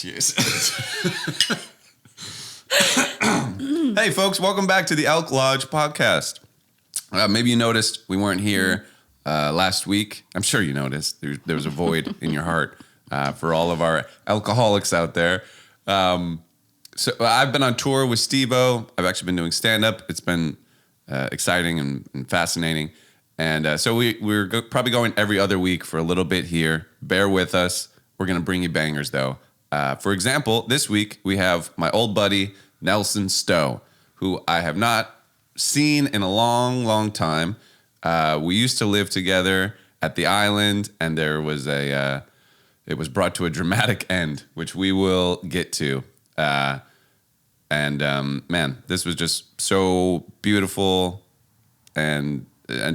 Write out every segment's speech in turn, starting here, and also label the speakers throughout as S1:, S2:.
S1: Cheers. Hey, folks, welcome back to the Elk Lodge podcast. Maybe you noticed we weren't here last week. I'm sure you noticed. There was a void in your heart for all of our alcoholics out there. So I've been on tour with Steve-O. I've actually been doing stand-up. It's been exciting and fascinating. And so we're probably going every other week for a little bit here. Bear with us. We're going to bring you bangers, though. For example, this week we have my old buddy, Nelson Stowe, who I have not seen in a long, long time. We used to live together at the island, and there was it was brought to a dramatic end, which we will get to. Man, this was just so beautiful, and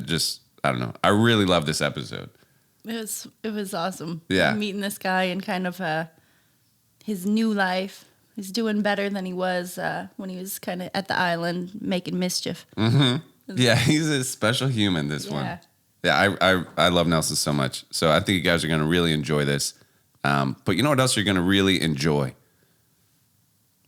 S1: just, I don't know. I really love this episode.
S2: It was awesome.
S1: Yeah.
S2: Meeting this guy and kind of his new life. He's doing better than he was when he was kind of at the island making mischief.
S1: Mm-hmm. Yeah, he's a special human, this one. Yeah, I love Nelson so much. So I think you guys are going to really enjoy this. But you know what else you're going to really enjoy?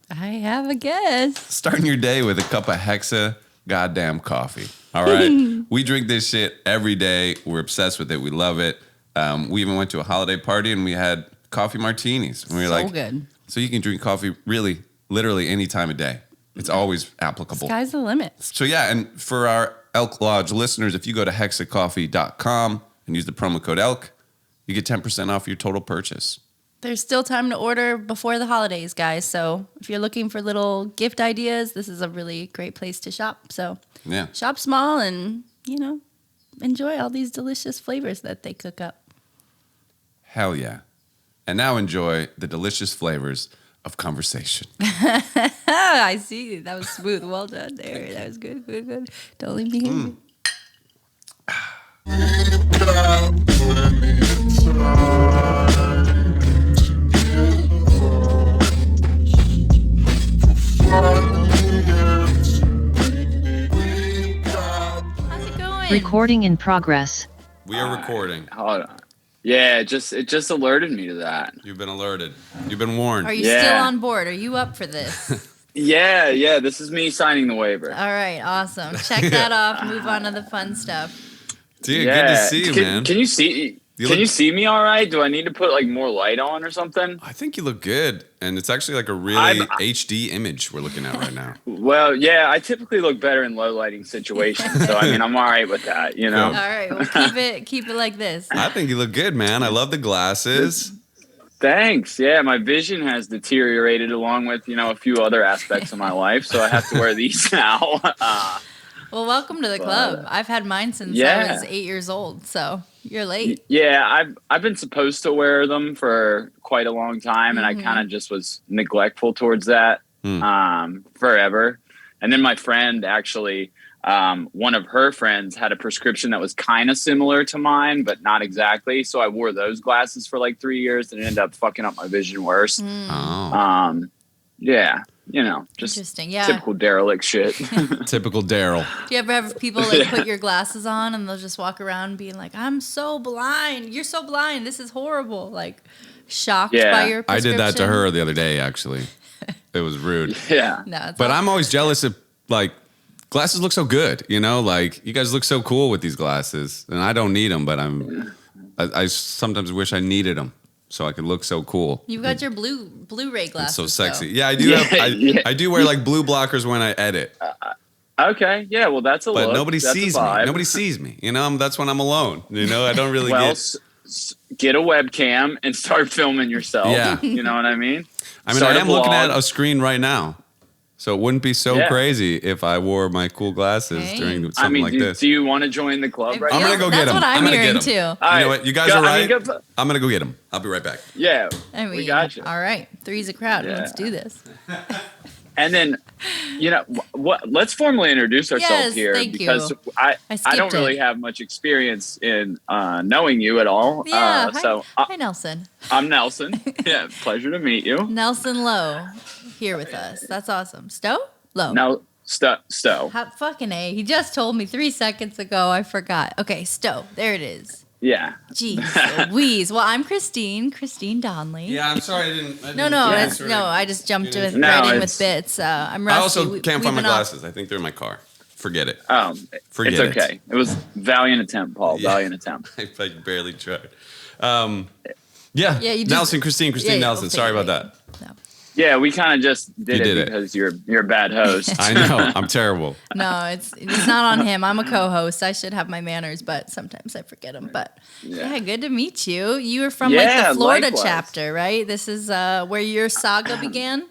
S2: I have a guess.
S1: Starting your day with a cup of Hexa goddamn coffee. All right? We drink this shit every day. We're obsessed with it. We love it. We even went to a holiday party and we had coffee martinis. And we were
S2: so good.
S1: So you can drink coffee really, literally any time of day. It's always applicable.
S2: Sky's the limit.
S1: So yeah, and for our Elk Lodge listeners, if you go to hexacoffee.com and use the promo code ELK, you get 10% off your total purchase.
S2: There's still time to order before the holidays, guys. So if you're looking for little gift ideas, this is a really great place to shop. So
S1: yeah,
S2: shop small and, enjoy all these delicious flavors that they cook up.
S1: Hell yeah. And now enjoy the delicious flavors of conversation.
S2: I see. That was smooth. Well done there. That was good, good, good. Don't leave me hanging. How's it going?
S3: Recording in progress.
S1: We are recording.
S4: Hold on. Yeah, it just alerted me to that.
S1: You've been alerted. You've been warned.
S2: Are you still on board? Are you up for this?
S4: Yeah. This is me signing the waiver.
S2: All right, awesome. Check that off. Move on to the fun stuff.
S1: Dude, good to see you, man.
S4: Can you see? Can you see me all right? Do I need to put more light on or something?
S1: I think you look good, and it's actually like a really HD image we're looking at right now.
S4: Well, yeah, I typically look better in low lighting situations, so I'm all right with that,
S1: Cool.
S2: All right, well keep it like this.
S1: I think you look good, man. I love the glasses.
S4: Thanks. Yeah, my vision has deteriorated along with a few other aspects of my life, so I have to wear these now.
S2: Well, welcome to the club. I've had mine since I was 8 years old, so you're late.
S4: Yeah, I've been supposed to wear them for quite a long time, and I kind of just was neglectful towards that forever. And then my friend actually, one of her friends had a prescription that was kind of similar to mine, but not exactly. So I wore those glasses for 3 years, and it ended up fucking up my vision worse. Yeah. Just
S2: interesting. Yeah.
S4: Typical derelict shit.
S1: Typical Daryl.
S2: Do you ever have people put your glasses on and they'll just walk around being like, "I'm so blind. You're so blind. This is horrible." Shocked by your prescription.
S1: I did that to her the other day, actually. It was rude.
S4: Yeah.
S2: No,
S1: but I'm always jealous of glasses look so good, you guys look so cool with these glasses, and I don't need them, but I sometimes wish I needed them. So I could look so cool.
S2: You've got your Blu-ray glasses.
S1: So sexy.
S2: Though.
S1: Yeah, I do I do wear blue blockers when I edit.
S4: Okay. Yeah. Well, that's a look.
S1: But nobody
S4: That's
S1: sees me. Nobody sees me. That's when I'm alone. I don't really
S4: get a webcam and start filming yourself.
S1: Yeah.
S4: You know what I mean?
S1: I am looking at a screen right now. So it wouldn't be so crazy if I wore my cool glasses during something like this.
S4: Do you want to join the club right now?
S1: I'm going to go get them.
S2: I'm hearing too.
S1: You know what? You guys are right. I'm going to go get them. I'll be right back.
S4: Yeah.
S2: We
S4: got you.
S2: All right. Three's a crowd. Yeah. Let's do this.
S4: And then, let's formally introduce ourselves here because I don't really have much experience in knowing you at all.
S2: Yeah. Hi, Nelson.
S4: I'm Nelson. Yeah. Pleasure to meet you.
S2: Nelson Lowe here with us. That's awesome. Stowe? Lowe.
S4: No, Stowe.
S2: Fucking A. He just told me 3 seconds ago. I forgot. Okay, Stowe. There it is.
S4: Yeah.
S2: Jeez Louise. Well, I'm Christine Donnelly.
S1: Yeah, I'm sorry I didn't.
S2: No, I just jumped right in with bits. I'm rusty.
S1: I also can't find my glasses. I think they're in my car. Forget it.
S4: Forget it's okay. It was valiant attempt, Paul. Yeah. Valiant attempt.
S1: I barely tried. You Nelson, Christine Nelson. Sorry about that.
S2: No.
S4: Yeah, we kind of just did it because you're a bad host.
S1: I know, I'm terrible.
S2: No, it's not on him. I'm a co-host. I should have my manners, but sometimes I forget them. But yeah, good to meet you. You were from the Florida chapter, right? This is where your saga began.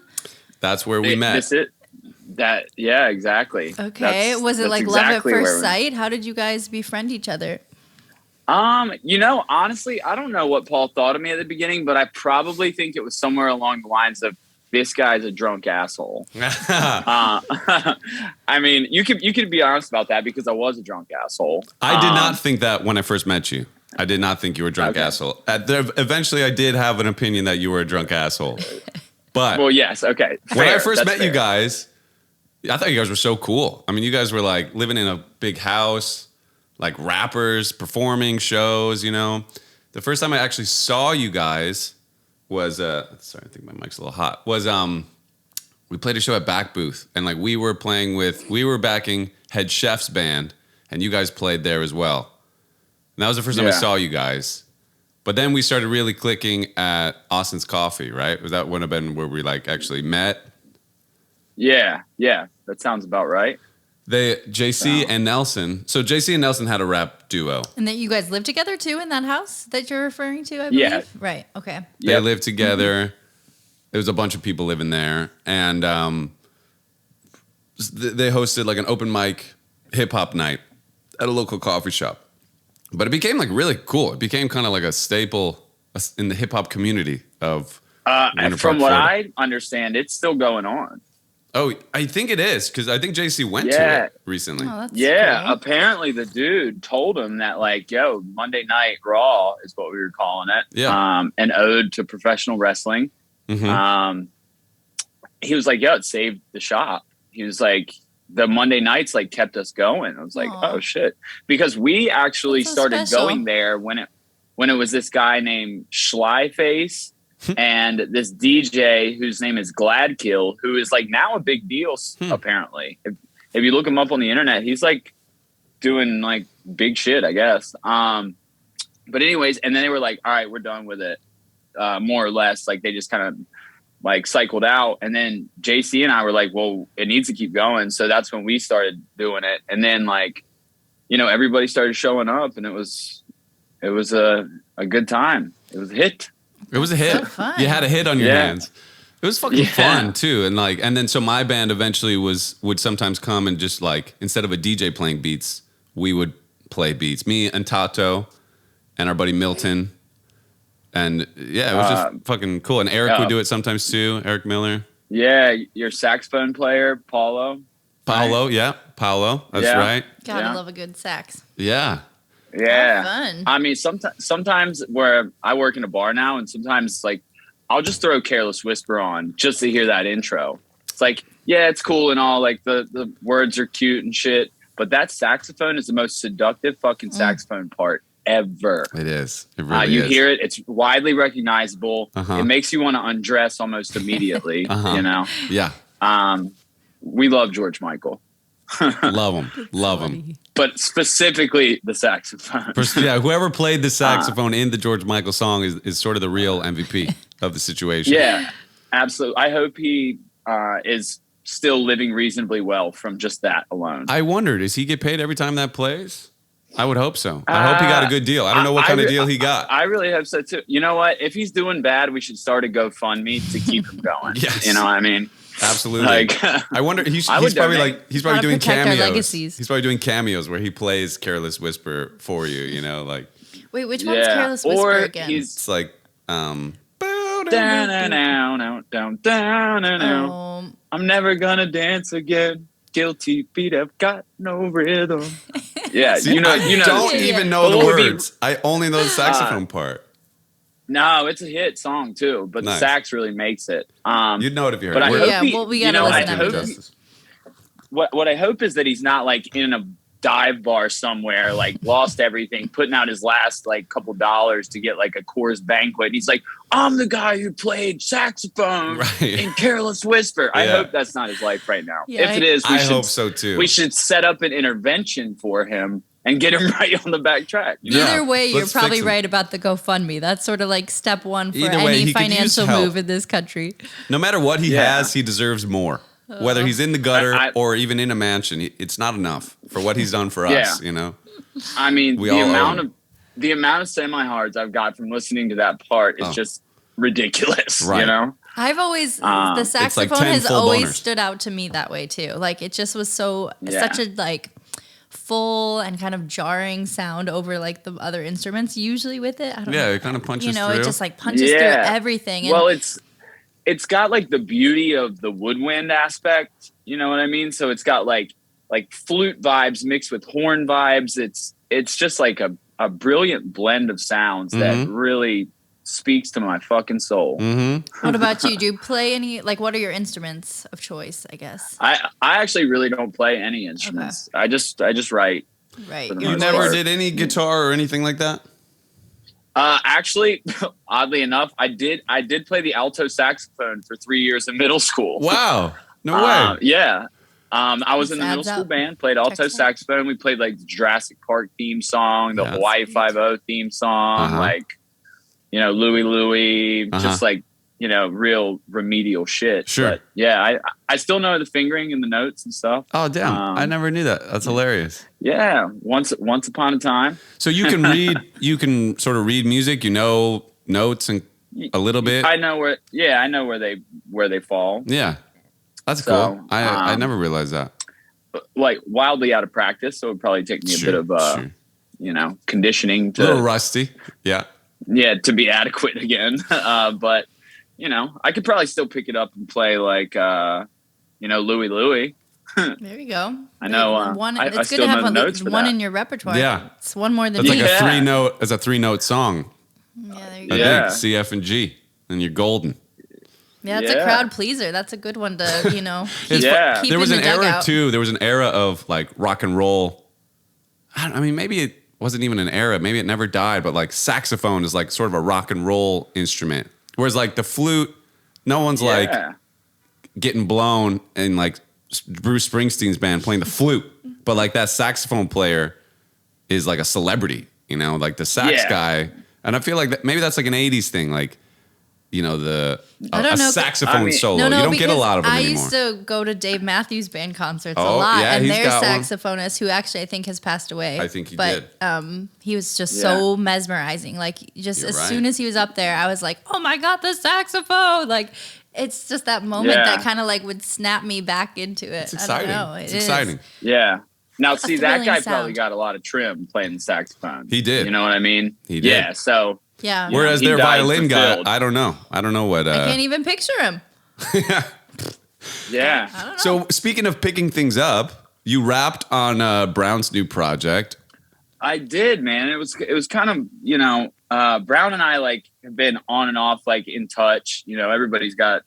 S1: That's where we met.
S4: Yeah, exactly.
S2: Okay, was it like love at first sight? How did you guys befriend each other?
S4: Honestly, I don't know what Paul thought of me at the beginning, but I probably think it was somewhere along the lines of, this guy's a drunk asshole. I mean, you could be honest about that because I was a drunk asshole.
S1: I did not think that when I first met you. I did not think you were a drunk asshole. Eventually, I did have an opinion that you were a drunk asshole. But
S4: well, yes, okay.
S1: When I first met you guys, I thought you guys were so cool. I mean, you guys were like living in a big house, like rappers, performing shows, you know. The first time I actually saw you guys was sorry, I think my mic's a little hot. Was we played a show at Back Booth, and like we were backing Head Chef's band, and you guys played there as well. And that was the first time I saw you guys. But then we started really clicking at Austin's Coffee, right? Was that would have been where we like actually met?
S4: Yeah, that sounds about right.
S1: JC and Nelson. So JC and Nelson had a rap duo.
S2: And that you guys lived together too in that house that you're referring to, I believe? Yeah. Right, okay.
S1: They lived together. Mm-hmm. There was a bunch of people living there. And they hosted like an open mic hip hop night at a local coffee shop. But it became like really cool. It became kind of like a staple in the hip hop community of
S4: and from what I understand, it's still going on.
S1: Oh, I think it is because I think JC went to it recently.
S2: Oh, that's
S4: cool. Apparently the dude told him that like, yo, Monday Night Raw is what we were calling it.
S1: Yeah.
S4: An ode to professional wrestling. Mm-hmm. He was like, yo, it saved the shop. He was like, the Monday nights like kept us going. I was like, oh shit, because we actually started going there when it was this guy named Schlyface. And this DJ whose name is Gladkill, who is like now a big deal, apparently. If you look him up on the internet, he's like doing like big shit, I guess. But anyways, and then they were like, all right, we're done with it. More or less. Like they just kind of like cycled out. And then JC and I were like, well, it needs to keep going. So that's when we started doing it. And then like, you know, everybody started showing up and it was a good time. It was a hit.
S1: It was a hit. So you had a hit on your hands. It was fucking fun too. And then so my band eventually would sometimes come and just like, instead of a DJ playing beats, we would play beats. Me and Tato and our buddy Milton. And it was just fucking cool. And Eric would do it sometimes too. Eric Miller.
S4: Yeah. Your saxophone player, Paulo.
S1: Paolo. That's right.
S2: Gotta love a good sax.
S1: Yeah.
S4: Yeah.
S2: Fun.
S4: I mean, sometimes where I work in a bar now, and sometimes like I'll just throw Careless Whisper on just to hear that intro. It's like, yeah, it's cool and all, like the words are cute and shit, but that saxophone is the most seductive fucking saxophone part ever.
S1: It is. It really
S4: you
S1: is.
S4: hear it, it's widely recognizable. It makes you want to undress almost immediately, you know?
S1: Yeah.
S4: We love George Michael.
S1: Love him.
S4: But specifically the saxophone.
S1: Whoever played the saxophone in the George Michael song is sort of the real MVP of the situation.
S4: Yeah, absolutely. I hope he is still living reasonably well from just that alone.
S1: I wondered, does he get paid every time that plays? I would hope so. I hope he got a good deal. I don't know what kind of deal he got.
S4: I really hope so too. You know what? If he's doing bad, we should start a GoFundMe to keep him going.
S1: Yes.
S4: You know what I mean?
S1: Absolutely. Like, I wonder. He's probably doing cameos. He's probably doing cameos where he plays Careless Whisper for you. You know, like.
S2: Wait, which one's Careless Whisper again?
S1: It's like
S4: down. I'm never gonna dance again. Guilty feet have got no rhythm. Yeah,
S1: see, you know. Don't even know the words. I only know the saxophone part.
S4: No, it's a hit song too, but the sax really makes it.
S1: You'd know it if you heard
S2: it.
S1: But
S2: we gotta listen to this.
S4: What I hope is that he's not like in a dive bar somewhere, like lost everything, putting out his last like couple dollars to get like a Coors Banquet. And he's like, I'm the guy who played saxophone in Careless Whisper. I hope that's not his life right now. If it is,
S1: I hope so too.
S4: We should set up an intervention for him and get him right on the back track.
S2: Either way, you're probably right about the GoFundMe. That's sort of like step one for any financial move in this country.
S1: No matter what he has, he deserves more. Whether he's in the gutter or even in a mansion, it's not enough for what he's done for us, you know?
S4: I mean, the amount of semi-hards I've got from listening to that part is just ridiculous, you know?
S2: I've always, the saxophone has always stood out to me that way too. Like it just was such a like full and kind of jarring sound over like the other instruments usually with it. I don't know.
S1: It kind of punches through.
S2: It just like punches through everything. And
S4: well, it's got like the beauty of the woodwind aspect, you know what I mean? So it's got like flute vibes mixed with horn vibes. It's just like a brilliant blend of sounds that really speaks to my fucking soul.
S2: What about you? Do you play any, like what are your instruments of choice, I guess?
S4: I actually really don't play any instruments. I just write.
S2: Right.
S1: You never did any guitar or anything like that?
S4: Actually, oddly enough, I did play the alto saxophone for 3 years in middle school.
S1: Wow. No way.
S4: Yeah. I was in the middle school band, played alto saxophone. We played like the Jurassic Park theme song, the Hawaii Five-0 theme song, like, you know, Louie, just like, you know, real remedial shit.
S1: Sure. But
S4: yeah, I still know the fingering and the notes and stuff.
S1: Oh, damn. I never knew that. That's hilarious.
S4: Yeah. Once upon a time.
S1: So you can sort of read music, you know, notes and a little bit.
S4: I know where they fall.
S1: Yeah. That's cool. I never realized that.
S4: Like wildly out of practice. So it would probably take me a bit of, you know, conditioning to.
S1: A little rusty. Yeah.
S4: Yeah. To be adequate again. But, you know, I could probably still pick it up and play like, you know, Louie.
S2: There you go.
S4: I know.
S2: It's good to have one in your repertoire.
S1: Yeah.
S2: It's one more than
S1: that's like a three note song.
S2: Yeah, there you go.
S1: I think C, F, and G, and you're golden.
S2: Yeah, it's a crowd pleaser. That's a good one to, you know, keep
S1: there was
S2: in
S1: an
S2: the
S1: era
S2: dugout.
S1: too. There was an era of like rock and roll. I mean, maybe it wasn't even an era. Maybe it never died. But like saxophone is like sort of a rock and roll instrument. Whereas like the flute, no one's like getting blown in like Bruce Springsteen's band playing the flute. But like that saxophone player is like a celebrity, you know, like the sax guy. And I feel like maybe that's like an 80s thing. Like, you know, a saxophone solo. You don't get a lot of them anymore.
S2: I used to go to Dave Matthews Band concerts a lot, and their saxophonist, who actually I think has passed away.
S1: I think he did.
S2: He was just so mesmerizing. Like, just soon as he was up there, I was like, oh my God, the saxophone! Like, it's just that moment that kind of like would snap me back into it.
S1: It's exciting.
S2: I don't know.
S1: It's exciting.
S4: Yeah. Now, see, that guy probably got a lot of trim playing the saxophone.
S1: He did.
S4: You know what I mean?
S1: He did.
S4: Yeah, so...
S2: Yeah.
S1: Whereas their violin guy, I don't know. I don't know what...
S2: I can't even picture him.
S4: Yeah.
S2: I don't know.
S1: So speaking of picking things up, you rapped on Brown's new project.
S4: I did, man. It was kind of, you know, Brown and I like have been on and off like in touch. You know, everybody's got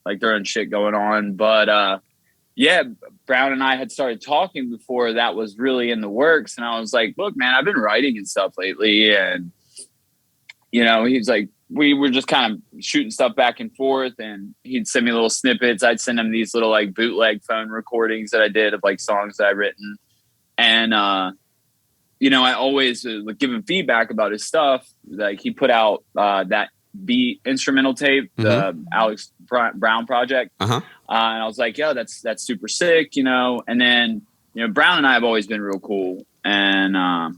S4: like their own shit going on. But yeah, Brown and I had started talking before that was really in the works. And I was like, look, man, I've been writing and stuff lately. And you know, he's like, we were just kind of shooting stuff back and forth, and he'd send me little snippets. I'd send him these little like bootleg phone recordings that I did of like songs that I'd written. And, you know, I always give him feedback about his stuff. Like he put out that beat instrumental tape, the Alex Brown project. And I was like, yo, that's super sick, you know? And then, you know, Brown and I have always been real cool. And,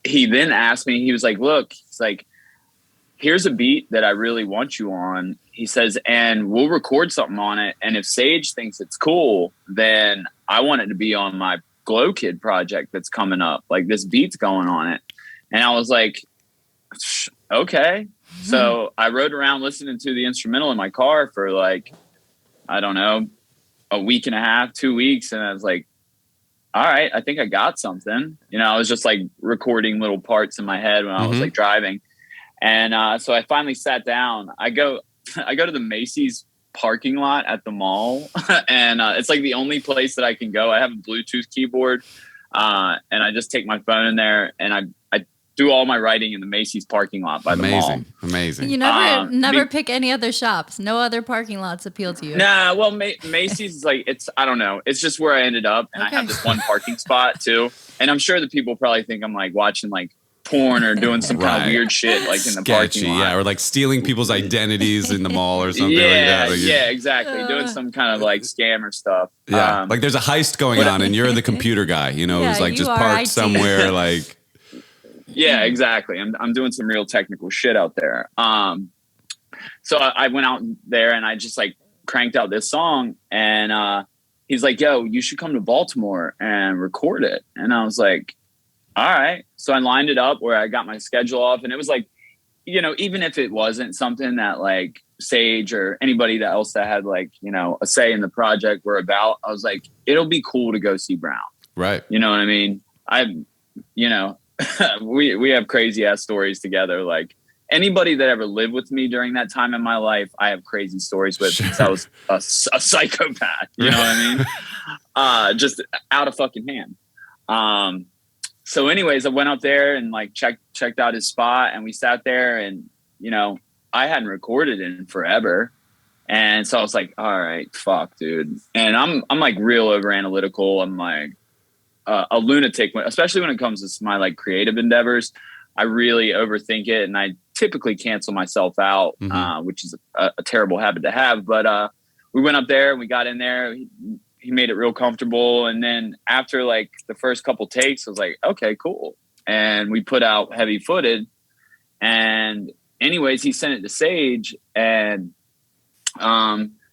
S4: he then asked me, he was like, look, it's like, here's a beat that I really want you on. He says, and we'll record something on it. And if Sage thinks it's cool, then I want it to be on my Glow Kid project that's coming up. Like this beat's going on it. And I was like, okay. So I rode around listening to the instrumental in my car for like, I don't know, a week and a half, 2 weeks. And I was like, all right, I think I got something. You know, I was just like recording little parts in my head when I was like driving. And so I finally sat down. I go to the Macy's parking lot at the mall. And it's like the only place that I can go. I have a Bluetooth keyboard. And I just take my phone in there and I do all my writing in the Macy's parking lot by the mall.
S1: Amazing.
S2: You never pick any other shops. No other parking lots appeal to you.
S4: Nah, well, Macy's is like, I don't know. It's just where I ended up. And I have this one parking spot too. And I'm sure that people probably think I'm like watching like porn or doing some kind of weird shit like in the parking lot.
S1: Yeah, or like stealing people's identities in the mall or something like that. Like
S4: Exactly. Doing some kind of like scam or stuff.
S1: Yeah, like there's a heist going on and you're the computer guy, who's like just parked IT. Somewhere like.
S4: Yeah, exactly. I'm doing some real technical shit out there. So I went out there and I just like cranked out this song and he's like, yo, you should come to Baltimore and record it. And I was like, all right. So I lined it up where I got my schedule off and it was like, even if it wasn't something that like Sage or anybody else that had like, a say in the project were about, I was like, it'll be cool to go see Brown.
S1: Right.
S4: You know what I mean? We have crazy ass stories together. Like anybody that ever lived with me during that time in my life, I have crazy stories with since I was a psychopath. You know what I mean? Just out of fucking hand. So anyways, I went up there and like checked out his spot and we sat there and, I hadn't recorded in forever. And so I was like, all right, fuck dude. And I'm like real over analytical. I'm like a lunatic, especially when it comes to my like creative endeavors. I really overthink it and I typically cancel myself out, which is a terrible habit to have. But we went up there and we got in there. He made it real comfortable. And then after like the first couple takes, I was like, okay, cool. And we put out Heavy Footed. And anyways, he sent it to Sage and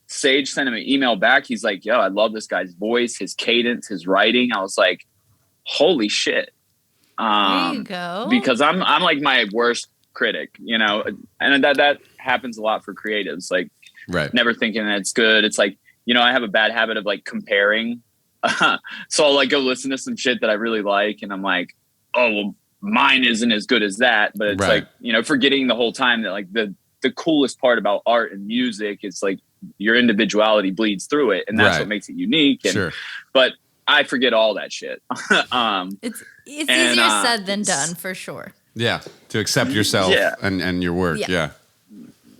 S4: Sage sent him an email back. He's like, yo, I love this guy's voice, his cadence, his writing. I was like, holy shit.
S2: There you go.
S4: Because I'm like my worst critic, and that happens a lot for creatives. Like never thinking that it's good. It's like, I have a bad habit of like comparing. So I'll like go listen to some shit that I really like. And I'm like, oh, well, mine isn't as good as that. But it's like, forgetting the whole time that like the coolest part about art and music is like your individuality bleeds through it. And that's what makes it unique. And, but I forget all that shit.
S2: It's easier said than done for sure.
S1: Yeah. To accept yourself and your work. Yeah.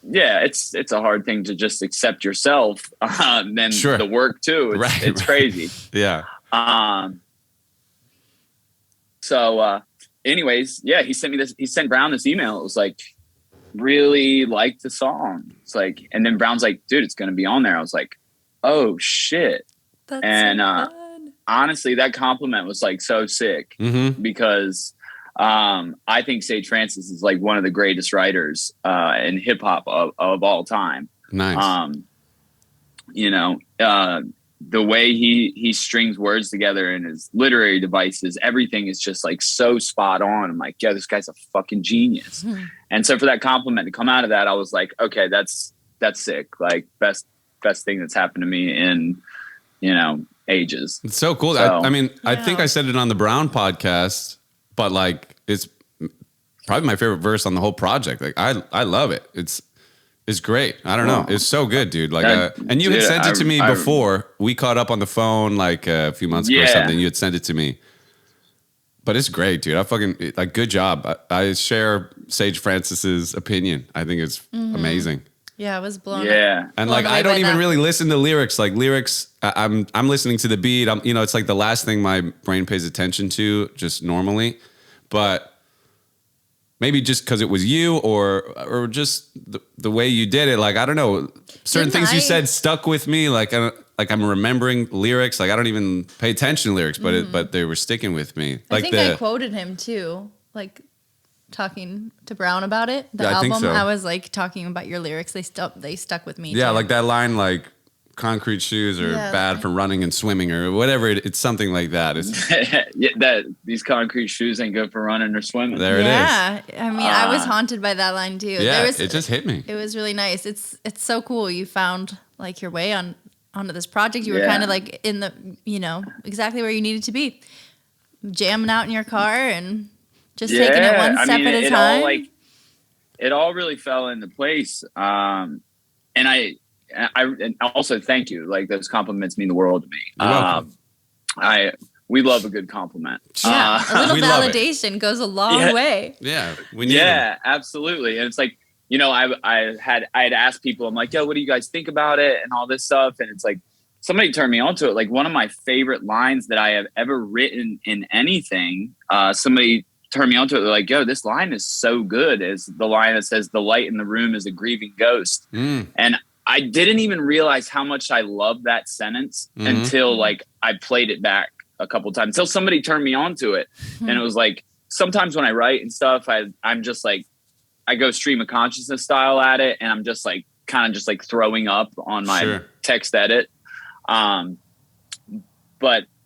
S4: Yeah, it's a hard thing to just accept yourself, then the work too. It's crazy.
S1: Yeah.
S4: So, anyways, he sent me this. He sent Brown this email. It was like, really liked the song. It's like, and then Brown's like, dude, it's gonna be on there. I was like, oh shit.
S2: That's so
S4: honestly, that compliment was like so sick because. I think Sage Francis is like one of the greatest writers in hip hop of all time.
S1: Nice.
S4: The way he strings words together and his literary devices, everything is just like so spot on. I'm like, yeah, this guy's a fucking genius. And so for that compliment to come out of that, I was like, okay, that's sick. Like best thing that's happened to me in, ages.
S1: It's so cool. So, I think I said it on the Brown podcast. But like, it's probably my favorite verse on the whole project. Like, I love it. It's great. I don't know. It's so good, dude. Like, and you had sent it to me before. We caught up on the phone like a few months ago or something. You had sent it to me. But it's great, dude. I fucking like. Good job. I share Sage Francis's opinion. I think it's amazing.
S2: Yeah, I was blown. Yeah,
S1: and like I don't even really listen to lyrics. Like lyrics, I'm listening to the beat. It's like the last thing my brain pays attention to, just normally. But maybe just because it was you, or just the way you did it. Like I don't know, certain things you said stuck with me. Like I'm remembering lyrics. Like I don't even pay attention to lyrics, but they were sticking with me. Like
S2: I think I quoted him too. Like. Talking to Brown about it, the album.
S1: I think so.
S2: I was like talking about your lyrics. They stuck with me.
S1: Yeah,
S2: too.
S1: like that line, like concrete shoes are bad for running and swimming, or whatever. It's something like that.
S4: That these concrete shoes ain't good for running or swimming.
S1: There it is.
S2: Yeah, I mean, I was haunted by that line too.
S1: Yeah, it just hit me.
S2: It was really nice. It's so cool. You found like your way onto this project. You were kind of like in the exactly where you needed to be, jamming out in your car and. Just taking it one step at a time.
S4: It all really fell into place. And and also thank you. Like those compliments mean the world to me.
S1: You're welcome.
S4: We love a good compliment.
S2: Yeah, a little validation goes a long way.
S1: Yeah, we need them.
S4: Absolutely. And it's like, you know, I had asked people, I'm like, yo, what do you guys think about it and all this stuff? And it's like somebody turned me onto it. Like one of my favorite lines that I have ever written in anything. Somebody turned me onto it. They're like, yo, this line is so good. Is the line that says the light in the room is a grieving ghost. And I didn't even realize how much I loved that sentence until like I played it back a couple of times until somebody turned me on to it. And it was like, sometimes when I write and stuff, I'm just like, I go stream of consciousness style at it. And I'm just like, kind of just like throwing up on my text edit. But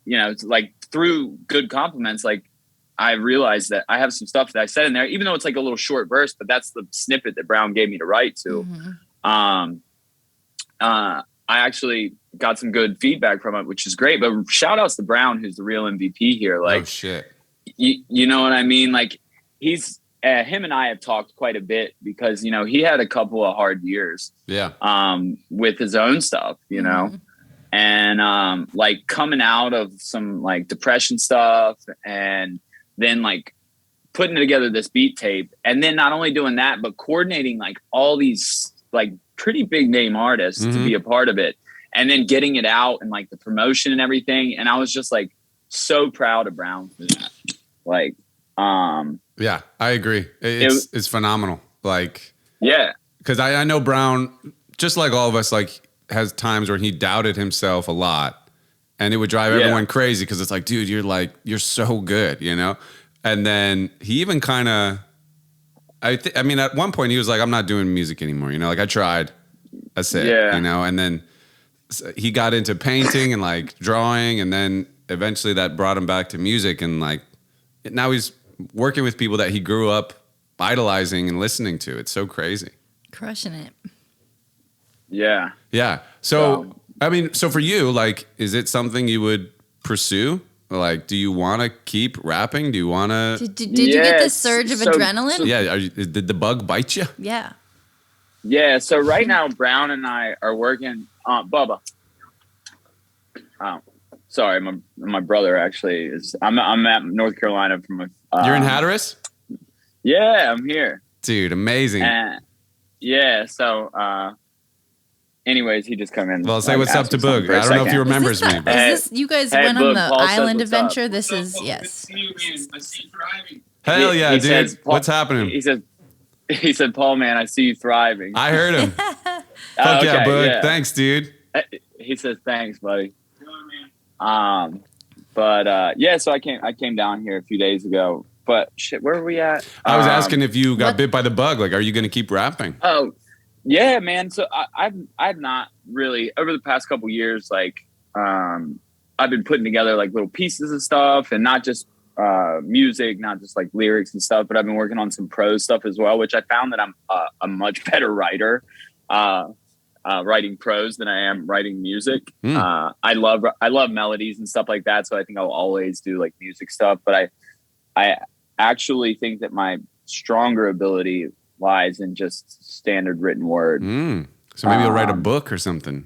S4: you know, it's like through good compliments, like I realized that I have some stuff that I said in there, even though it's like a little short verse, but that's the snippet that Brown gave me to write to. I actually got some good feedback from it, which is great. But shout outs to Brown, who's the real MVP here. Like, you know what I mean? Like, he's him and I have talked quite a bit because, you know, he had a couple of hard years. With his own stuff, you know, and like coming out of some like depression stuff, and then like putting together this beat tape, and then not only doing that, but coordinating like all these like pretty big name artists to be a part of it, and then getting it out and like the promotion and everything. And I was just like so proud of Brown for that. Like,
S1: yeah, I agree. It's phenomenal. Like,
S4: yeah,
S1: because I know Brown, just like all of us, like has times where he doubted himself a lot, and it would drive everyone crazy because it's like, dude, you're so good, you know. And then he even kind of, I mean, at one point he was like, I'm not doing music anymore. You know, like I tried, that's it, you know? And then he got into painting and like drawing. And then eventually that brought him back to music. And like, now he's working with people that he grew up idolizing and listening to. It's so crazy.
S2: Crushing it.
S4: Yeah.
S1: Yeah. So, I mean, so for you, like, is it something you would pursue? Like, do you want to keep rapping? Do you want to?
S2: Did you get this surge of adrenaline?
S1: Yeah. Did the bug bite you?
S2: Yeah.
S4: Yeah. So right now, Brown and I are working. Bubba. Oh, sorry. My brother actually is. I'm at North Carolina from.
S1: You're in Hatteras?
S4: Yeah, I'm here.
S1: Dude, amazing.
S4: Yeah. So. Anyways, he just come in.
S1: Well, say what's up to Boog. I don't know if he remembers me. But.
S2: Is this, you guys went on the island adventure?
S4: Up.
S2: This is, yes.
S1: Hell yeah, dude. Says, what's happening?
S4: He said, Paul, man, I see you thriving.
S1: I heard him. Fuck yeah, Boog. Yeah. Thanks, dude.
S4: He says, thanks, buddy. Yeah, so I came down here a few days ago. But shit, where were we at?
S1: I was asking if you got bit by the bug. Like, are you going to keep rapping?
S4: Oh, yeah, man. So I've not really over the past couple years, like, I've been putting together like little pieces of stuff, and not just music, not just like lyrics and stuff, but I've been working on some prose stuff as well, which I found that I'm a much better writer writing prose than I am writing music. I love melodies and stuff like that, so I think I'll always do like music stuff. But I actually think that my stronger ability lies in just standard written word.
S1: So maybe you'll write a book or something.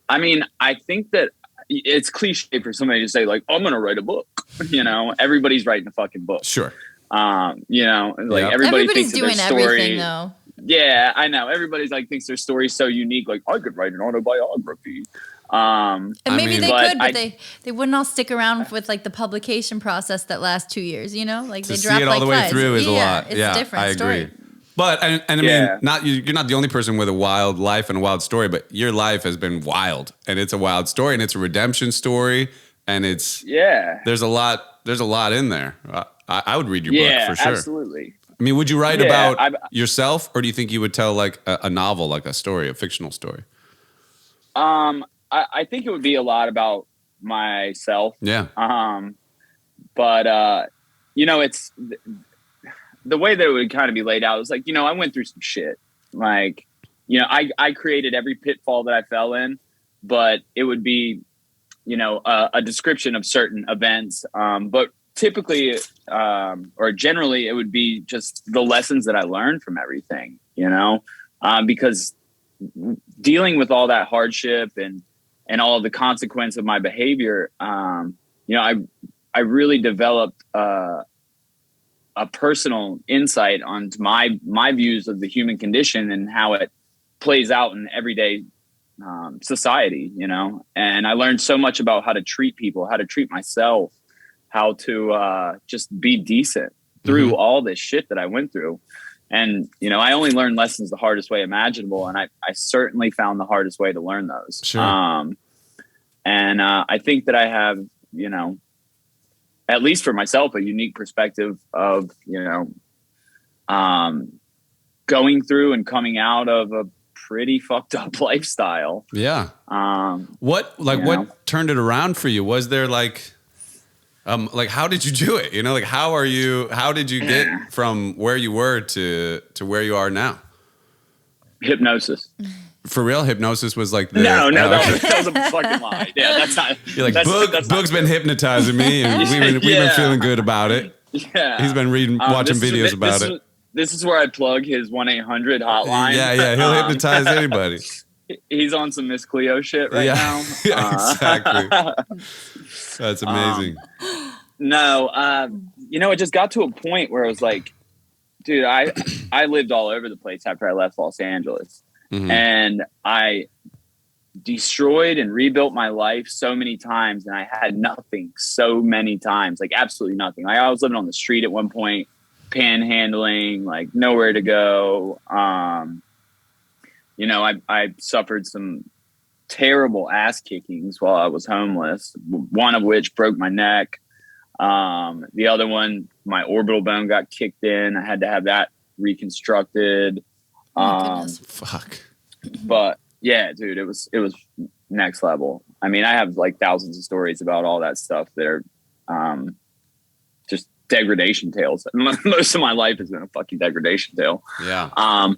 S4: I mean, I think that it's cliche for somebody to say like, I'm going to write a book. You know, everybody's writing a fucking book.
S1: Sure.
S4: You know, like everybody's thinks doing their story.
S2: Everything though.
S4: Yeah, I know. Everybody's like thinks their story's so unique. Like I could write an autobiography.
S2: And maybe they could, but they wouldn't all stick around with like the publication process that lasts 2 years. You know, like
S1: to
S2: they drop
S1: see it all
S2: like
S1: the way
S2: flies.
S1: through is a lot.
S2: It's a different
S1: I agree.
S2: story.
S1: But and I mean, you're not the only person with a wild life and a wild story, but your life has been wild, and it's a wild story, and it's a redemption story, and it's There's a lot in there. I would read your book for sure.
S4: Absolutely.
S1: I mean, would you write about yourself, or do you think you would tell like a novel, like a story, a fictional story?
S4: I think it would be a lot about myself.
S1: Yeah.
S4: But you know, it's the way that it would kind of be laid out is like, you know, I went through some shit. Like, you know, I created every pitfall that I fell in, but it would be, you know, a description of certain events. But typically, or generally, it would be just the lessons that I learned from everything, you know, because dealing with all that hardship and all of the consequence of my behavior, you know, I really developed a personal insight on my views of the human condition and how it plays out in everyday society, you know. And I learned so much about how to treat people, how to treat myself, how to just be decent through all this shit that I went through. And, you know, I only learned lessons the hardest way imaginable. And I certainly found the hardest way to learn those.
S1: Sure.
S4: And I think that I have, you know, at least for myself, a unique perspective of, you know, going through and coming out of a pretty fucked up lifestyle.
S1: Yeah. What turned it around for you? Was there like how did you do it? You know, like how did you get from where you were to where you are now?
S4: Hypnosis.
S1: For real? Hypnosis was like the...
S4: No, that was a fucking lie. Yeah, that's not...
S1: You're like, Boog's been hypnotizing me, and we've been feeling good about it.
S4: Yeah.
S1: He's been watching videos about it.
S4: This is where I plug his 1-800 hotline.
S1: Yeah, he'll hypnotize anybody.
S4: He's on some Miss Cleo shit right now.
S1: Yeah, exactly. That's amazing.
S4: You know, it just got to a point where I was like, dude, I lived all over the place after I left Los Angeles. Mm-hmm. And I destroyed and rebuilt my life so many times, and I had nothing so many times, like absolutely nothing. Like I was living on the street at one point, panhandling, like nowhere to go. You know, I suffered some terrible ass kickings while I was homeless, one of which broke my neck. The other one, my orbital bone got kicked in. I had to have that reconstructed.
S1: Fuck.
S4: But yeah, dude, it was next level. I mean, I have like thousands of stories about all that stuff that are just degradation tales. Most of my life has been a fucking degradation tale.
S1: Yeah.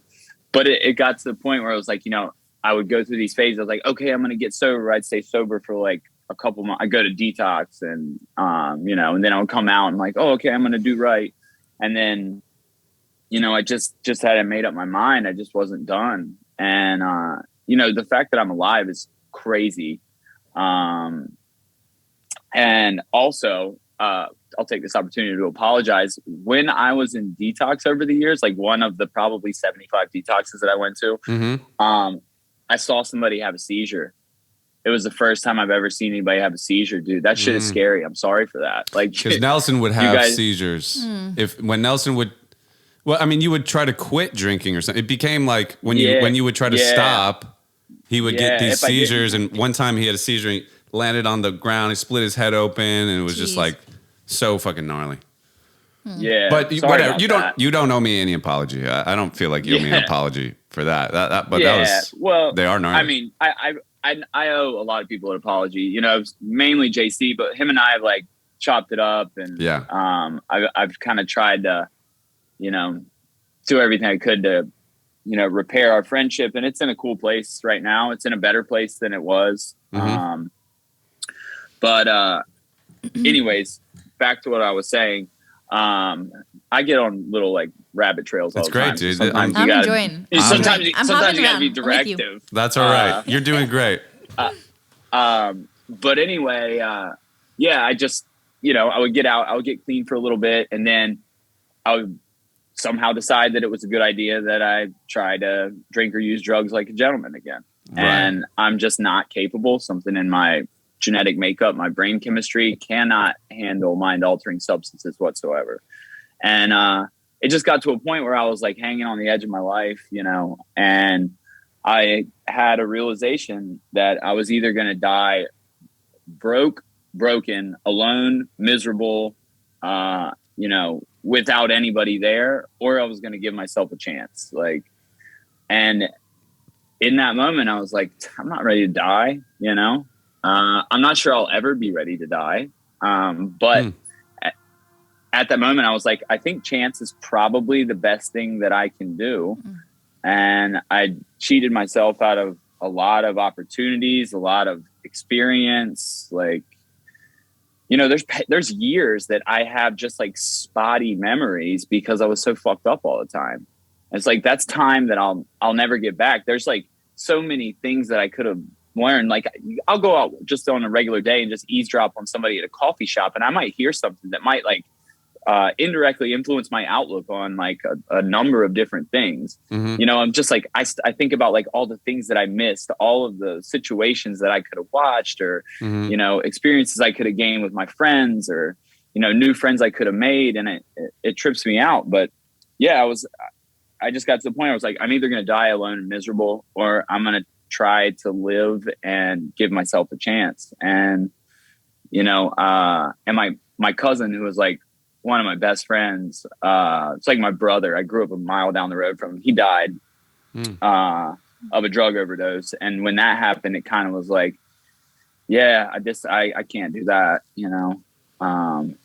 S4: But it got to the point where I was like, you know, I would go through these phases. I was like, okay, I'm going to get sober. I'd stay sober for like a couple months. I go to detox and, you know, and then I would come out and like, oh, okay, I'm going to do right. And then, you know, I just hadn't made up my mind. I just wasn't done. And, you know, the fact that I'm alive is crazy. And also, I'll take this opportunity to apologize. When I was in detox over the years, like one of the probably 75 detoxes that I went to, I saw somebody have a seizure. It was the first time I've ever seen anybody have a seizure, dude. That shit is scary. I'm sorry for that. Like,
S1: because Nelson would have seizures. When Nelson would, well, I mean, you would try to quit drinking or something. It became like when you would try to stop, he would get these seizures. And one time he had a seizure, and he landed on the ground, he split his head open, and it was just like so fucking gnarly.
S4: Yeah,
S1: but whatever. You don't owe me any apology. I don't feel like you owe me an apology for that. But that was, well, they are gnarly.
S4: I mean, I owe a lot of people an apology. You know, mainly JC, but him and I have like chopped it up, and I've kind of tried to, you know, do everything I could to, you know, repair our friendship, and it's in a cool place right now. It's in a better place than it was. But anyways, back to what I was saying. I get on little like rabbit trails all the time.
S1: That's great, dude.
S4: Sometimes
S2: I'm enjoying.
S4: Sometimes you gotta be directive.
S1: That's all right. You're doing great.
S4: But anyway, I just, you know, I would get out, I would get clean for a little bit, and then I would somehow decide that it was a good idea that I try to drink or use drugs like a gentleman again. Right. And I'm just not capable. Something in my genetic makeup, my brain chemistry cannot handle mind-altering substances whatsoever. And it just got to a point where I was like hanging on the edge of my life, you know, and I had a realization that I was either going to die broken, alone, miserable, you know, without anybody there, or I was going to give myself a chance. Like, and in that moment, I was like, I'm not ready to die, you know? I'm not sure I'll ever be ready to die. But at that moment, I was like, I think chance is probably the best thing that I can do. And I cheated myself out of a lot of opportunities, a lot of experience. Like, you know, there's years that I have just like spotty memories because I was so fucked up all the time. And it's like, that's time that I'll never get back. There's like so many things that I could have learned. Like I'll go out just on a regular day and just eavesdrop on somebody at a coffee shop, and I might hear something that might like indirectly influence my outlook on like a number of different things. You know, I'm just like, I think about like all the things that I missed, all of the situations that I could have watched, or, you know, experiences I could have gained with my friends, or, you know, new friends I could have made. And it trips me out. But yeah, I just got to the point I was like, I'm either going to die alone and miserable, or I'm going to try to live and give myself a chance. And, you know, and my cousin, who was like one of my best friends, it's like my brother. I grew up a mile down the road from him. He died of a drug overdose. And when that happened, it kind of was like, yeah, I can't do that. You know,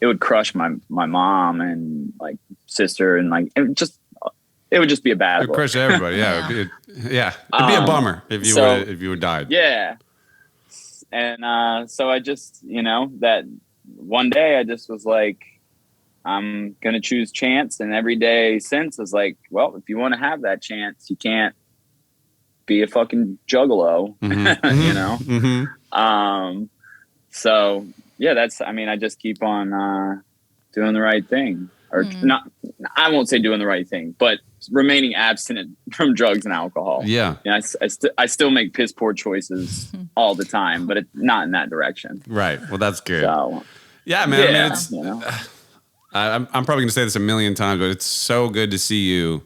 S4: it would crush my mom and like sister, and like, it would just be a bad
S1: look. It'd crush everybody. Yeah. It'd be a bummer if you would died.
S4: Yeah. And so I just, you know, that one day I just was like, I'm going to choose chance. And every day since is like, well, if you want to have that chance, you can't be a fucking juggalo, you know? So yeah, I just keep on doing the right thing, or not. I won't say doing the right thing, but remaining abstinent from drugs and alcohol. Yeah. You know, I still make piss poor choices all the time, but it's not in that direction.
S1: Right. Well, that's good. So, yeah, man. Yeah, I mean, it's, you know, I'm probably going to say this a million times, but it's so good to see you,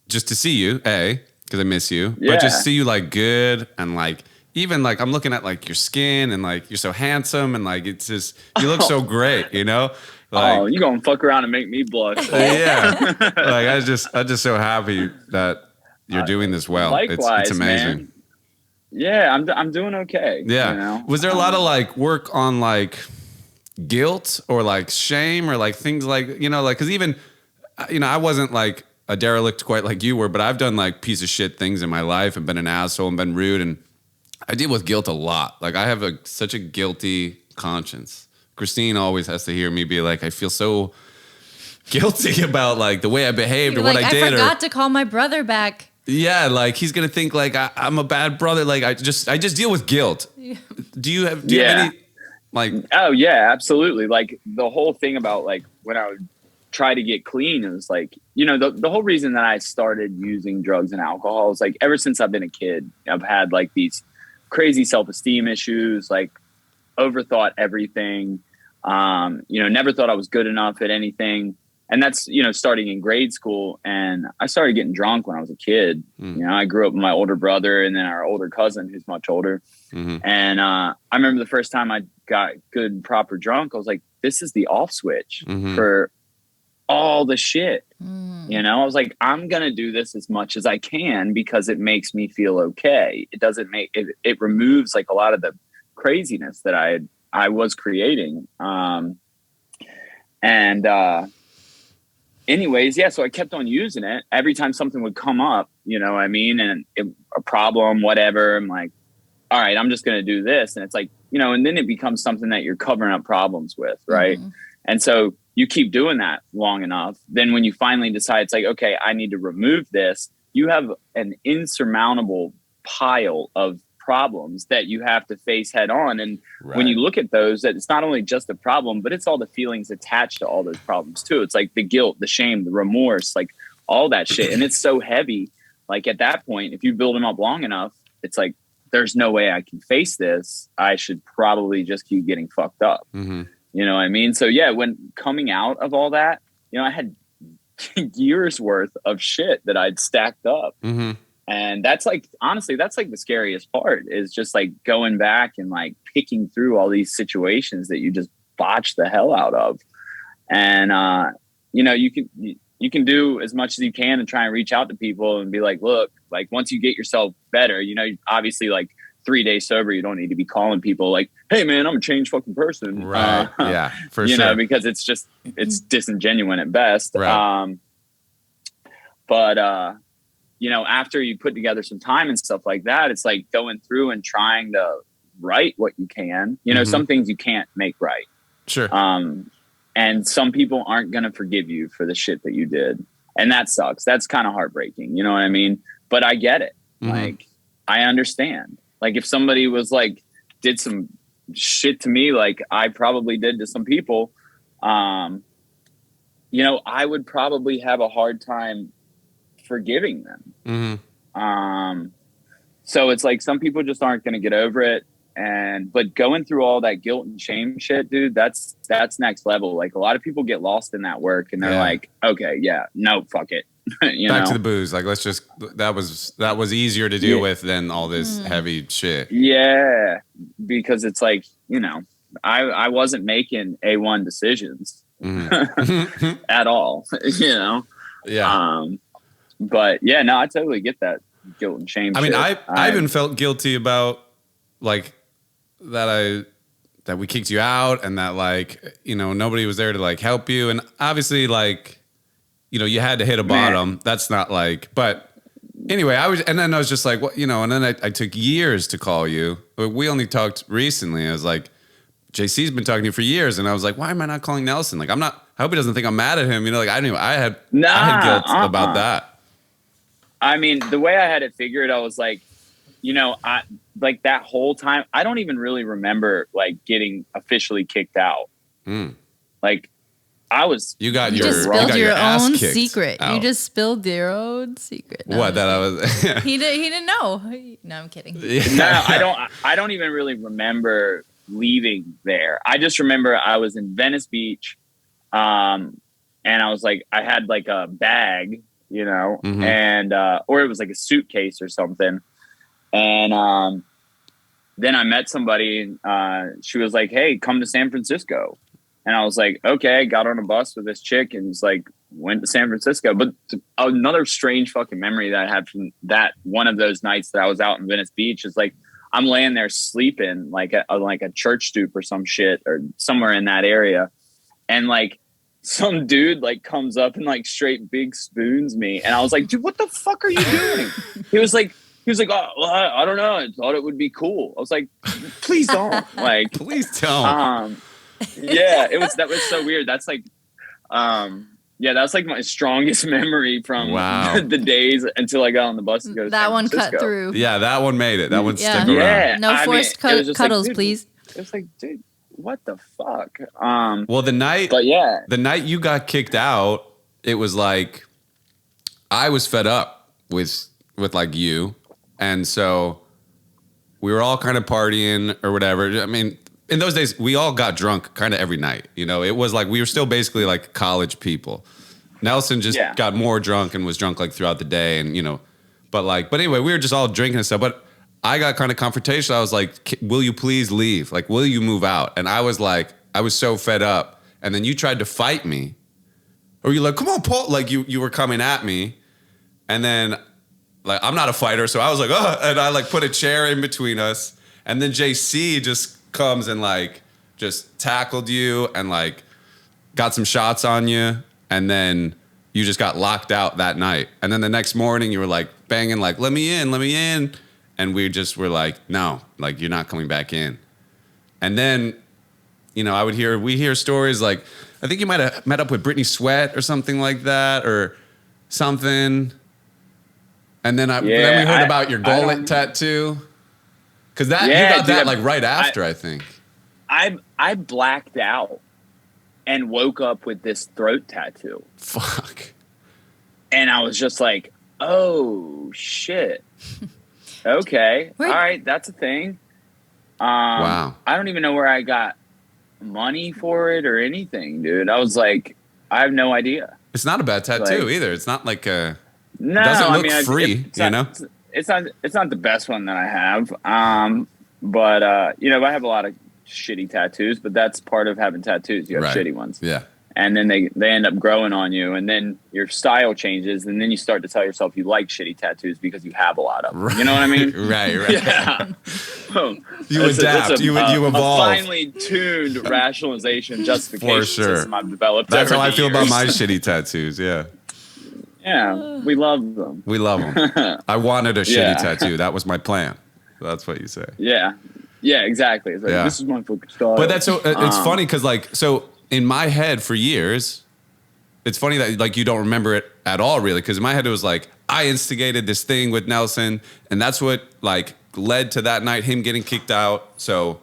S1: just to see you, because I miss you, but just see you like good, and like, even like I'm looking at like your skin, and like you're so handsome, and like it's just, you look so great, you know? Like,
S4: you gonna fuck around and make me blush.
S1: Yeah. Like I'm just so happy that you're doing this well.
S4: Likewise,
S1: it's amazing.
S4: Man. Yeah, I'm doing okay.
S1: Yeah.
S4: You know?
S1: Was there a lot of like work on like guilt or like shame or like things like, you know, like, cause even, you know, I wasn't like a derelict quite like you were, but I've done like piece of shit things in my life and been an asshole and been rude. And I deal with guilt a lot. Like I have such a guilty conscience. Christine always has to hear me be like, I feel so guilty about like the way I behaved. You're or what I did.
S2: I forgot to call my brother back.
S1: Yeah. Like he's going to think like I'm a bad brother. Like I just deal with guilt. Do you have any, like,
S4: oh yeah, absolutely. Like the whole thing about like when I would try to get clean, it was like, you know, the whole reason that I started using drugs and alcohol is like, ever since I've been a kid, I've had like these crazy self-esteem issues, like overthought everything, you know, never thought I was good enough at anything. And that's, you know, starting in grade school. And I started getting drunk when I was a kid. You know, I grew up with my older brother and then our older cousin who's much older. And I remember the first time I got good, proper drunk, I was like, this is the off switch for all the shit. You know, I was like, I'm going to do this as much as I can because it makes me feel okay. It doesn't make it removes like a lot of the craziness that I was creating. Anyways, yeah, so I kept on using it. Every time something would come up, you know what I mean? And a problem, whatever, I'm like, all right, I'm just going to do this. And it's like, you know, and then it becomes something that you're covering up problems with, right? And so you keep doing that long enough. Then when you finally decide, it's like, okay, I need to remove this, you have an insurmountable pile of problems that you have to face head on. And when you look at those, that it's not only just a problem, but it's all the feelings attached to all those problems too. It's like the guilt, the shame, the remorse, like all that shit. And it's so heavy. Like at that point, if you build them up long enough, it's like, there's no way I can face this. I should probably just keep getting fucked up. You know what I mean? So yeah, when coming out of all that, you know, I had years worth of shit that I'd stacked up. And that's like, honestly, that's like the scariest part, is just like going back and like picking through all these situations that you just botched the hell out of. And, you know, you can do as much as you can and try and reach out to people and be like, look, like once you get yourself better, you know, obviously like 3 days sober, you don't need to be calling people like, hey man, I'm a changed fucking person.
S1: Right. Yeah, for sure.
S4: You know, because it's just, it's disingenuous at best.
S1: Right.
S4: You know, after you put together some time and stuff like that, it's like going through and trying to right what you can. You know, some things you can't make right.
S1: Sure.
S4: And some people aren't going to forgive you for the shit that you did. And that sucks. That's kind of heartbreaking. You know what I mean? But I get it. Like, I understand. Like if somebody was like, did some shit to me, like I probably did to some people, you know, I would probably have a hard time forgiving them. Mm-hmm. So it's like some people just aren't going to get over it. But going through all that guilt and shame shit, dude, that's next level. Like a lot of people get lost in that work and they're like, okay, yeah, no, fuck it.
S1: Back to the booze. Like, let's just, that was easier to deal with than all this heavy shit.
S4: Yeah. Because it's like, you know, I wasn't making A1 decisions at all, you know?
S1: Yeah.
S4: But yeah, no, I totally get that guilt and shame.
S1: I mean, I even felt guilty about like that we kicked you out and that like, you know, nobody was there to like help you. And obviously like, you know, you had to hit a bottom. Man. That's not like, but anyway, and then I was just like, well, you know, and then I took years to call you, but we only talked recently. I was like, JC's been talking to you for years. And I was like, why am I not calling Nelson? Like, I hope he doesn't think I'm mad at him. You know, like I had guilt about that.
S4: I mean, the way I had it figured, I was like, you know, I like that whole time, I don't even really remember like getting officially kicked out. Like
S2: you just spilled your own secret.
S1: Out.
S2: You just spilled your own secret. No,
S1: what that I was?
S2: he didn't know. No, I'm kidding.
S4: No, I don't even really remember leaving there. I just remember I was in Venice Beach, and I was like, I had like a bag, you know, and or it was like a suitcase or something, and then I met somebody. She was like, "Hey, come to San Francisco." And I was like, okay, got on a bus with this chick and just like went to San Francisco. But another strange fucking memory that I had from that one of those nights that I was out in Venice Beach is like, I'm laying there sleeping like a church stoop or some shit or somewhere in that area. And like some dude like comes up and like straight big spoons me. And I was like, dude, what the fuck are you doing? He was like, oh, well, I don't know. I thought it would be cool. I was like, please don't. Like,
S1: please don't.
S4: Yeah, that was so weird. That's like, that's like my strongest memory from the days until I got on the bus to go to
S2: that
S4: San
S2: one
S4: Francisco.
S2: Cut through.
S1: Yeah, that one made it. That one stuck around.
S4: Yeah,
S2: no forced cuddles,
S4: like,
S2: please.
S4: It was like, dude, what the fuck?
S1: Well, the night you got kicked out, it was like I was fed up with like you, and so we were all kind of partying or whatever. I mean. In those days, we all got drunk kind of every night. You know, it was like we were still basically like college people. Nelson just got more drunk and was drunk like throughout the day. And, you know, but anyway, we were just all drinking and stuff. But I got kind of confrontational. I was like, will you please leave? Like, will you move out? And I was like, I was so fed up. And then you tried to fight me. Or you're like, come on, Paul. Like you were coming at me. And then like, I'm not a fighter. So I was like, oh, and I like put a chair in between us. And then JC just comes and like just tackled you and like got some shots on you, and then you just got locked out that night. And then the next morning you were like banging like let me in, and we just were like, no, like you're not coming back in. And then, you know, we hear stories like I think you might have met up with Brittany Sweat or something like that or something. And then we heard about your gullet tattoo. Because you got that like right after, I think. I blacked out and woke up with this throat tattoo. Fuck.
S4: And I was just like, oh, shit. Okay. All right. That's a thing.
S1: Wow.
S4: I don't even know where I got money for it or anything, dude. I was like, I have no idea.
S1: It's not a bad tattoo either. It's not like a...
S4: No,
S1: it doesn't look free, you know?
S4: It's not the best one that I have. But you know, I have a lot of shitty tattoos, but that's part of having tattoos. You have shitty ones.
S1: Yeah.
S4: And then they end up growing on you, and then your style changes, and then you start to tell yourself you like shitty tattoos because you have a lot of them.
S1: Right.
S4: You know what I mean?
S1: Right.
S4: Yeah.
S1: You adapt. You evolve.
S4: A finely tuned rationalization justification system I've developed.
S1: That's how I feel about my
S4: years.
S1: shitty tattoos. Yeah.
S4: Yeah, we love them.
S1: We love them. I wanted a shitty tattoo. That was my plan. That's what you say.
S4: Yeah, exactly. It's like, this is my fucking style.
S1: But that's so. It's funny because like so in my head for years, it's funny that like you don't remember it at all really because in my head it was like I instigated this thing with Nelson, and that's what like led to that night, him getting kicked out. So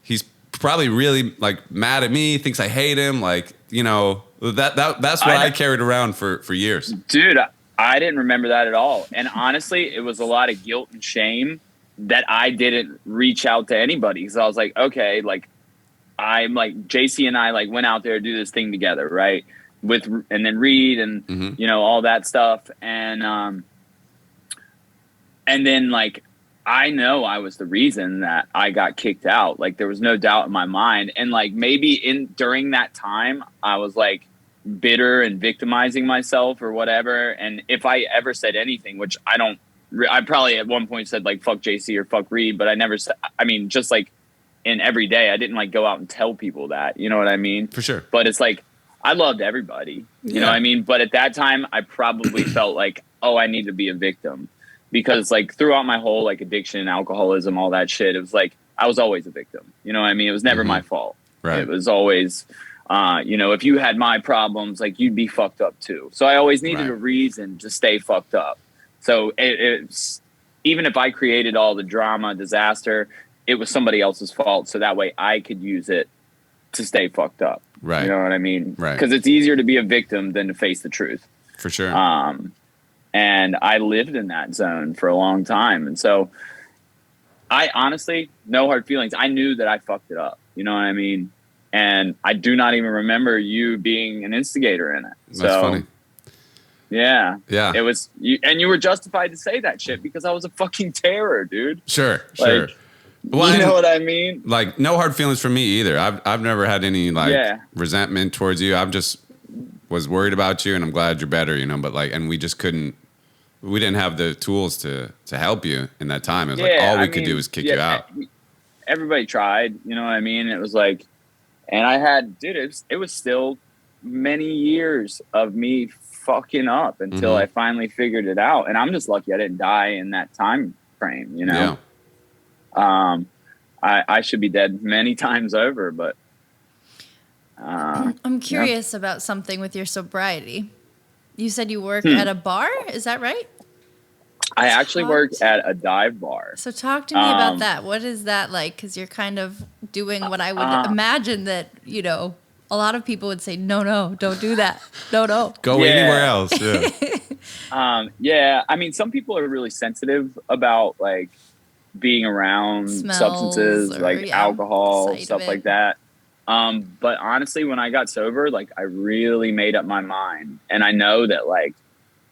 S1: he's probably really like mad at me, thinks I hate him. Like, you know, that's what I carried around for years.
S4: Dude, I didn't remember that at all. And honestly, it was a lot of guilt and shame that I didn't reach out to anybody. Because I was like, okay, like I'm like JC and I like went out there to do this thing together, right? And then Reed and you know, all that stuff. And then like I know I was the reason that I got kicked out. Like there was no doubt in my mind. And like maybe during that time I was like bitter and victimizing myself or whatever. And if I ever said anything, which I probably at one point said like fuck JC or fuck Reed, but I never said, I mean, just like in every day, I didn't like go out and tell people that, you know what I mean?
S1: For sure.
S4: But it's like, I loved everybody, you know what I mean? But at that time I probably felt like, oh, I need to be a victim, because like throughout my whole like addiction, alcoholism, all that shit, it was like, I was always a victim. You know what I mean? It was never my fault.
S1: Right.
S4: It was always, you know, if you had my problems, like you'd be fucked up too. So I always needed a reason to stay fucked up. So it's, even if I created all the drama, disaster, it was somebody else's fault. So that way I could use it to stay fucked up.
S1: Right.
S4: You know what I mean?
S1: Right.
S4: Because it's easier to be a victim than to face the truth.
S1: For sure.
S4: And I lived in that zone for a long time. And so I honestly, no hard feelings. I knew that I fucked it up. You know what I mean? And I do not even remember you being an instigator in it.
S1: That's funny.
S4: Yeah.
S1: Yeah.
S4: It was you, and you were justified to say that shit because I was a fucking terror, dude.
S1: Sure.
S4: Like, well, you know what I mean?
S1: Like no hard feelings from me either. I've never had any like resentment towards you. I've just was worried about you, and I'm glad you're better, you know, but like, and we didn't have the tools to help you in that time. It was like all we could do was kick you out.
S4: Everybody tried, you know what I mean? It was like, and I had, dude, it was still many years of me fucking up until I finally figured it out. And I'm just lucky I didn't die in that time frame, you know? Yeah. I should be dead many times over, but
S2: I'm curious about something with your sobriety. You said you work at a bar, is that right?
S4: I actually work at a dive bar.
S2: So talk to me about that. What is that like? Because you're kind of doing what I would imagine that, you know, a lot of people would say, no, don't do that. No.
S1: Go anywhere else. Yeah.
S4: Yeah. I mean, some people are really sensitive about like being around substances like alcohol, stuff like that. But honestly, when I got sober, like I really made up my mind. And I know that like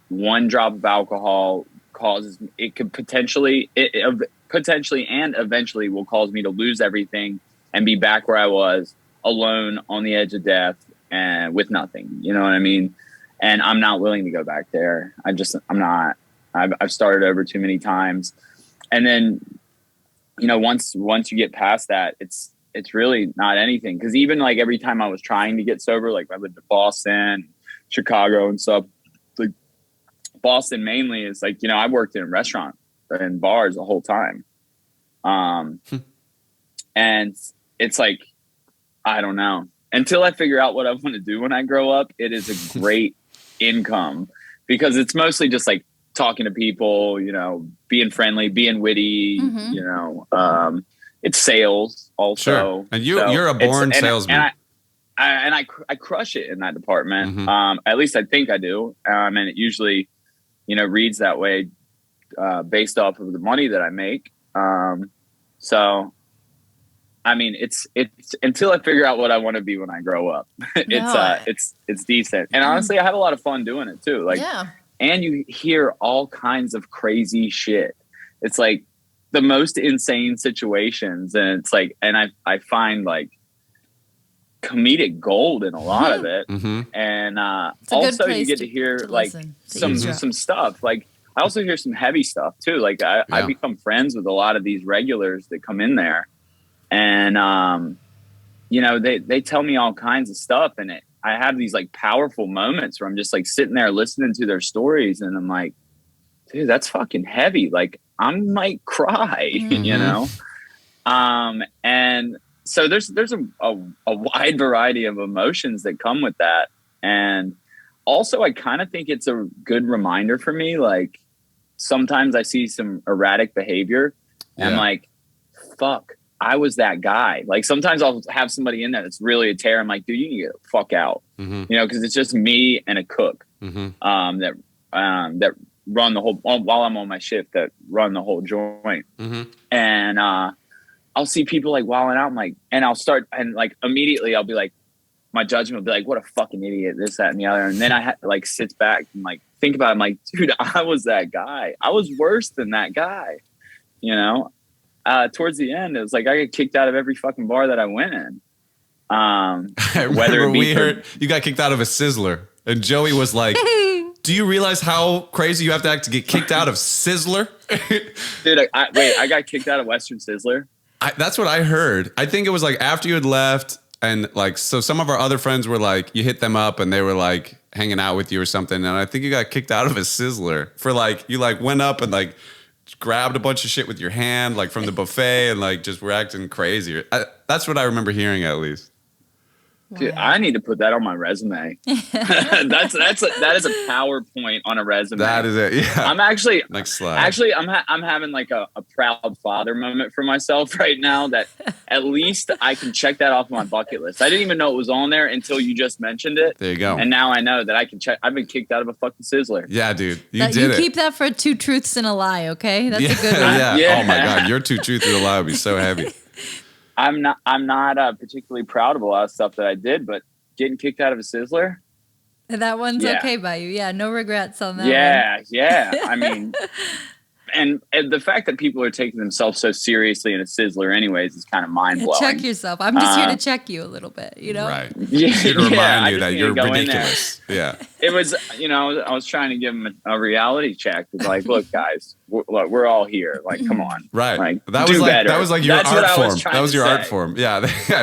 S4: one drop of alcohol could potentially and eventually will cause me to lose everything and be back where I was, alone on the edge of death and with nothing, you know what I mean? And I'm not willing to go back there. I'm not. I've started over too many times. And then, you know, once you get past that, it's really not anything. Cause even like every time I was trying to get sober, like I lived in Boston, Chicago and stuff, like Boston mainly is like, you know, I worked in a restaurant and bars the whole time. And it's like, I don't know, until I figure out what I want to do when I grow up, it is a great income because it's mostly just like talking to people, you know, being friendly, being witty, you know, it's sales also. Sure.
S1: And you're a born salesman.
S4: And I crush it in that department. At least I think I do. And it usually, you know, reads that way based off of the money that I make. So, I mean, it's until I figure out what I want to be when I grow up, it's decent. And honestly, I have a lot of fun doing it too. Like, and you hear all kinds of crazy shit. It's like the most insane situations. And it's like, and I find like comedic gold in a lot of it. And also you get to hear like some stuff. Like I also hear some heavy stuff too. Like I become friends with a lot of these regulars that come in there. And, you know, they tell me all kinds of stuff, and I have these like powerful moments where I'm just like sitting there listening to their stories, and I'm like, dude, that's fucking heavy. Like I might cry, you know? And so there's a wide variety of emotions that come with that. And also, I kind of think it's a good reminder for me. Like, sometimes I see some erratic behavior and I'm like, fuck, I was that guy. Like, sometimes I'll have somebody in there that's really a terror. I'm like, dude, you need to get the fuck out. You know, because it's just me and a cook that run the whole, while I'm on my shift, that run the whole joint. And I'll see people like wilding out. I'm like, and I'll start, and like immediately I'll be like, my judgment will be like, what a fucking idiot, this, that, and the other. And then I like sit back and like think about it. I'm like, dude, I was that guy. I was worse than that guy. You know, towards the end, it was like I got kicked out of every fucking bar that I went in.
S1: Whether we heard you got kicked out of a Sizzler, and Joey was like, do you realize how crazy you have to act to get kicked out of Sizzler?
S4: Dude, I got kicked out of Western Sizzler.
S1: That's what I heard. I think it was like after you had left. And like, so some of our other friends were like, you hit them up and they were like hanging out with you or something. And I think you got kicked out of a Sizzler for like, you like went up and like grabbed a bunch of shit with your hand, like from the buffet and like just were acting crazy. That's what I remember hearing at least.
S4: Dude, I need to put that on my resume. That is a PowerPoint on a resume.
S1: That is it. Yeah.
S4: I'm actually
S1: next slide.
S4: Actually, I'm having like a proud father moment for myself right now. That at least I can check that off my bucket list. I didn't even know it was on there until you just mentioned it.
S1: There you go.
S4: And now I know that I can check. I've been kicked out of a fucking Sizzler.
S1: Yeah, dude, you did it.
S2: Keep that for 2 truths and a lie. Okay, that's a good one.
S1: Yeah. Oh my God, your 2 truths and a lie would be so heavy.
S4: I'm not particularly proud of a lot of stuff that I did, but getting kicked out of a Sizzler.
S2: That one's okay by you. Yeah, no regrets on that one.
S4: Yeah. I mean, and the fact that people are taking themselves so seriously in a Sizzler anyways is kind of mind-blowing.
S2: Check yourself. I'm just here to check you a little bit, you know?
S1: Right. To remind you that you're ridiculous. Yeah.
S4: It was, you know, I was trying to give them a reality check. It's like, look, guys, we're all here. Like, come on.
S1: Right.
S4: Like,
S1: that was like your art form. That was your art form. Yeah.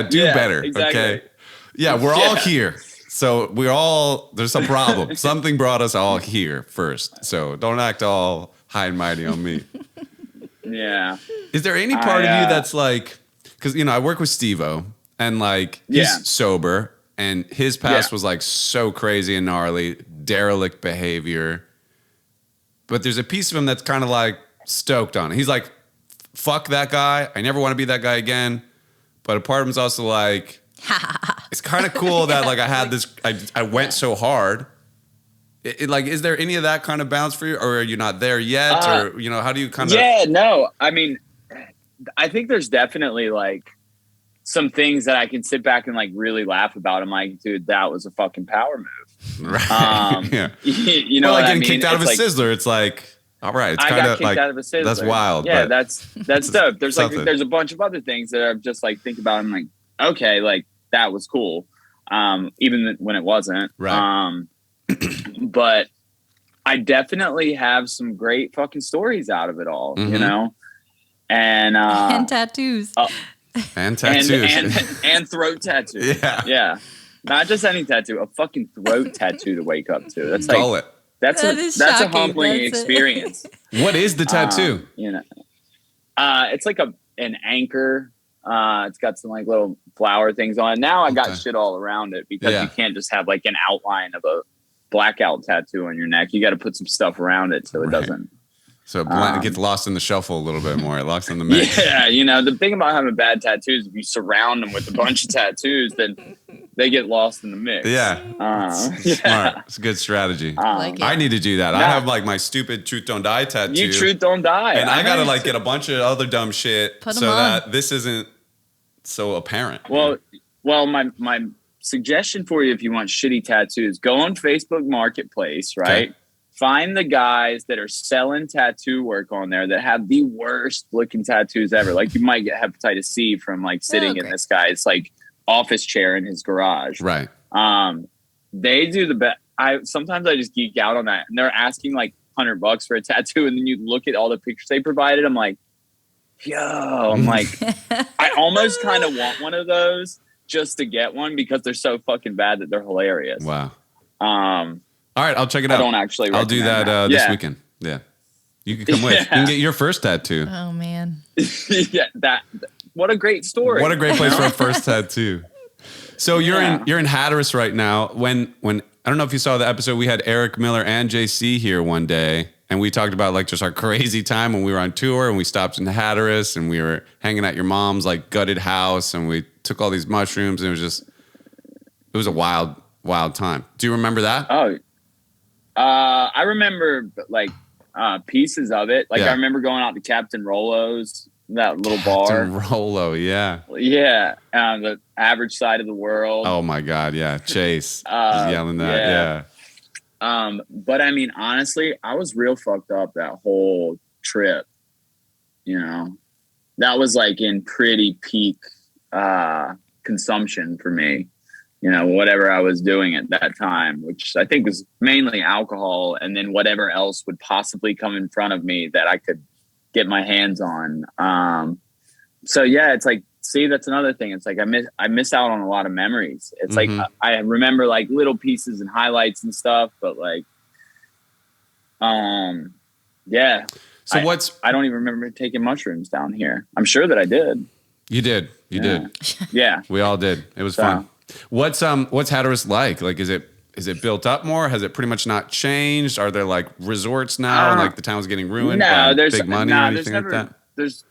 S1: Do better. Exactly. Okay. Yeah. We're all here. So there's a problem. Something brought us all here first. So don't act all high and mighty on me.
S4: Yeah.
S1: Is there any part of you that's like, because, you know, I work with Steve-O and like he's sober and his past was like so crazy and gnarly, derelict behavior. But there's a piece of him that's kind of like stoked on it. He's like, fuck that guy. I never want to be that guy again. But a part of him's also like, it's kind of cool that like I had this, I went so hard. Like, is there any of that kind of balance for you, or are you not there yet? Or, you know, how do you kind of?
S4: Yeah, no, I mean, I think there's definitely like some things that I can sit back and like really laugh about. I'm like, dude, that was a fucking power move.
S1: Right. Yeah.
S4: You know,
S1: like getting kicked out of a Sizzler. It's like, all right, it's kind of like
S4: out of a Sizzler.
S1: That's wild.
S4: Yeah, that's dope. There's like there's a bunch of other things that I'm just like think about. I'm like, okay, like that was cool, even when it wasn't.
S1: Right.
S4: But I definitely have some great fucking stories out of it all, you know, and
S2: tattoos,
S1: and tattoos,
S4: and throat tattoos. Yeah, not just any tattoo, a fucking throat tattoo to wake up to. That's like that's a humbling experience.
S1: What is the tattoo?
S4: You know, it's like an anchor. It's got some like little flower things on it. Now I got shit all around it because you can't just have like an outline of a blackout tattoo on your neck. You got to put some stuff around it so it doesn't.
S1: So it gets lost in the shuffle a little bit more. It locks in the mix.
S4: Yeah, you know, the thing about having bad tattoos, if you surround them with a bunch of tattoos, then they get lost in the mix.
S1: Yeah. Smart. It's a good strategy. I need to do that. I have like my stupid Truth Don't Die tattoo.
S4: You Truth Don't Die.
S1: And I got to like get a bunch of other dumb shit so that this isn't so apparent.
S4: Well, my suggestion for you, if you want shitty tattoos, go on Facebook Marketplace, right? Okay. Find the guys that are selling tattoo work on there that have the worst looking tattoos ever. Like you might get hepatitis C from like sitting in this guy's like office chair in his garage.
S1: Right.
S4: They do the best. Sometimes I just geek out on that, and they're asking like $100 for a tattoo, and then you look at all the pictures they provided. I'm like, I'm like, I almost kind of want one of those just to get one because they're so fucking bad that they're hilarious.
S1: Wow. All right, I'll check it out.
S4: I don't actually.
S1: I'll do that this weekend. Yeah, you can come with. You can get your first tattoo.
S2: Oh man.
S4: What a great story.
S1: What a great place for a first tattoo. So you're in Hatteras right now. When I don't know if you saw the episode. We had Eric Miller and JC here one day, and we talked about like just our crazy time when we were on tour, and we stopped in Hatteras, and we were hanging at your mom's like gutted house, and we took all these mushrooms, and it was a wild time. Do you remember that?
S4: Oh, I remember like pieces of it. Like I remember going out to Captain Rolo's, that little bar.
S1: Captain Rolo, yeah.
S4: Yeah, the average side of the world.
S1: Oh my God, yeah. Chase was yelling that, yeah.
S4: But I mean, honestly, I was real fucked up that whole trip. You know, that was like in pretty peak consumption for me. You know, whatever I was doing at that time, which I think was mainly alcohol, and then whatever else would possibly come in front of me that I could get my hands on. So yeah, it's like, see, that's another thing. It's like I miss out on a lot of memories. It's like I remember like little pieces and highlights and stuff, but like, yeah.
S1: So
S4: I don't even remember taking mushrooms down here. I'm sure that I did.
S1: You did. You did.
S4: Yeah.
S1: We all did. It was fun. What's Hatteras like? Like, is it built up more? Has it pretty much not changed? Are there like resorts now and like the town's getting ruined by big money or anything like that?
S4: There's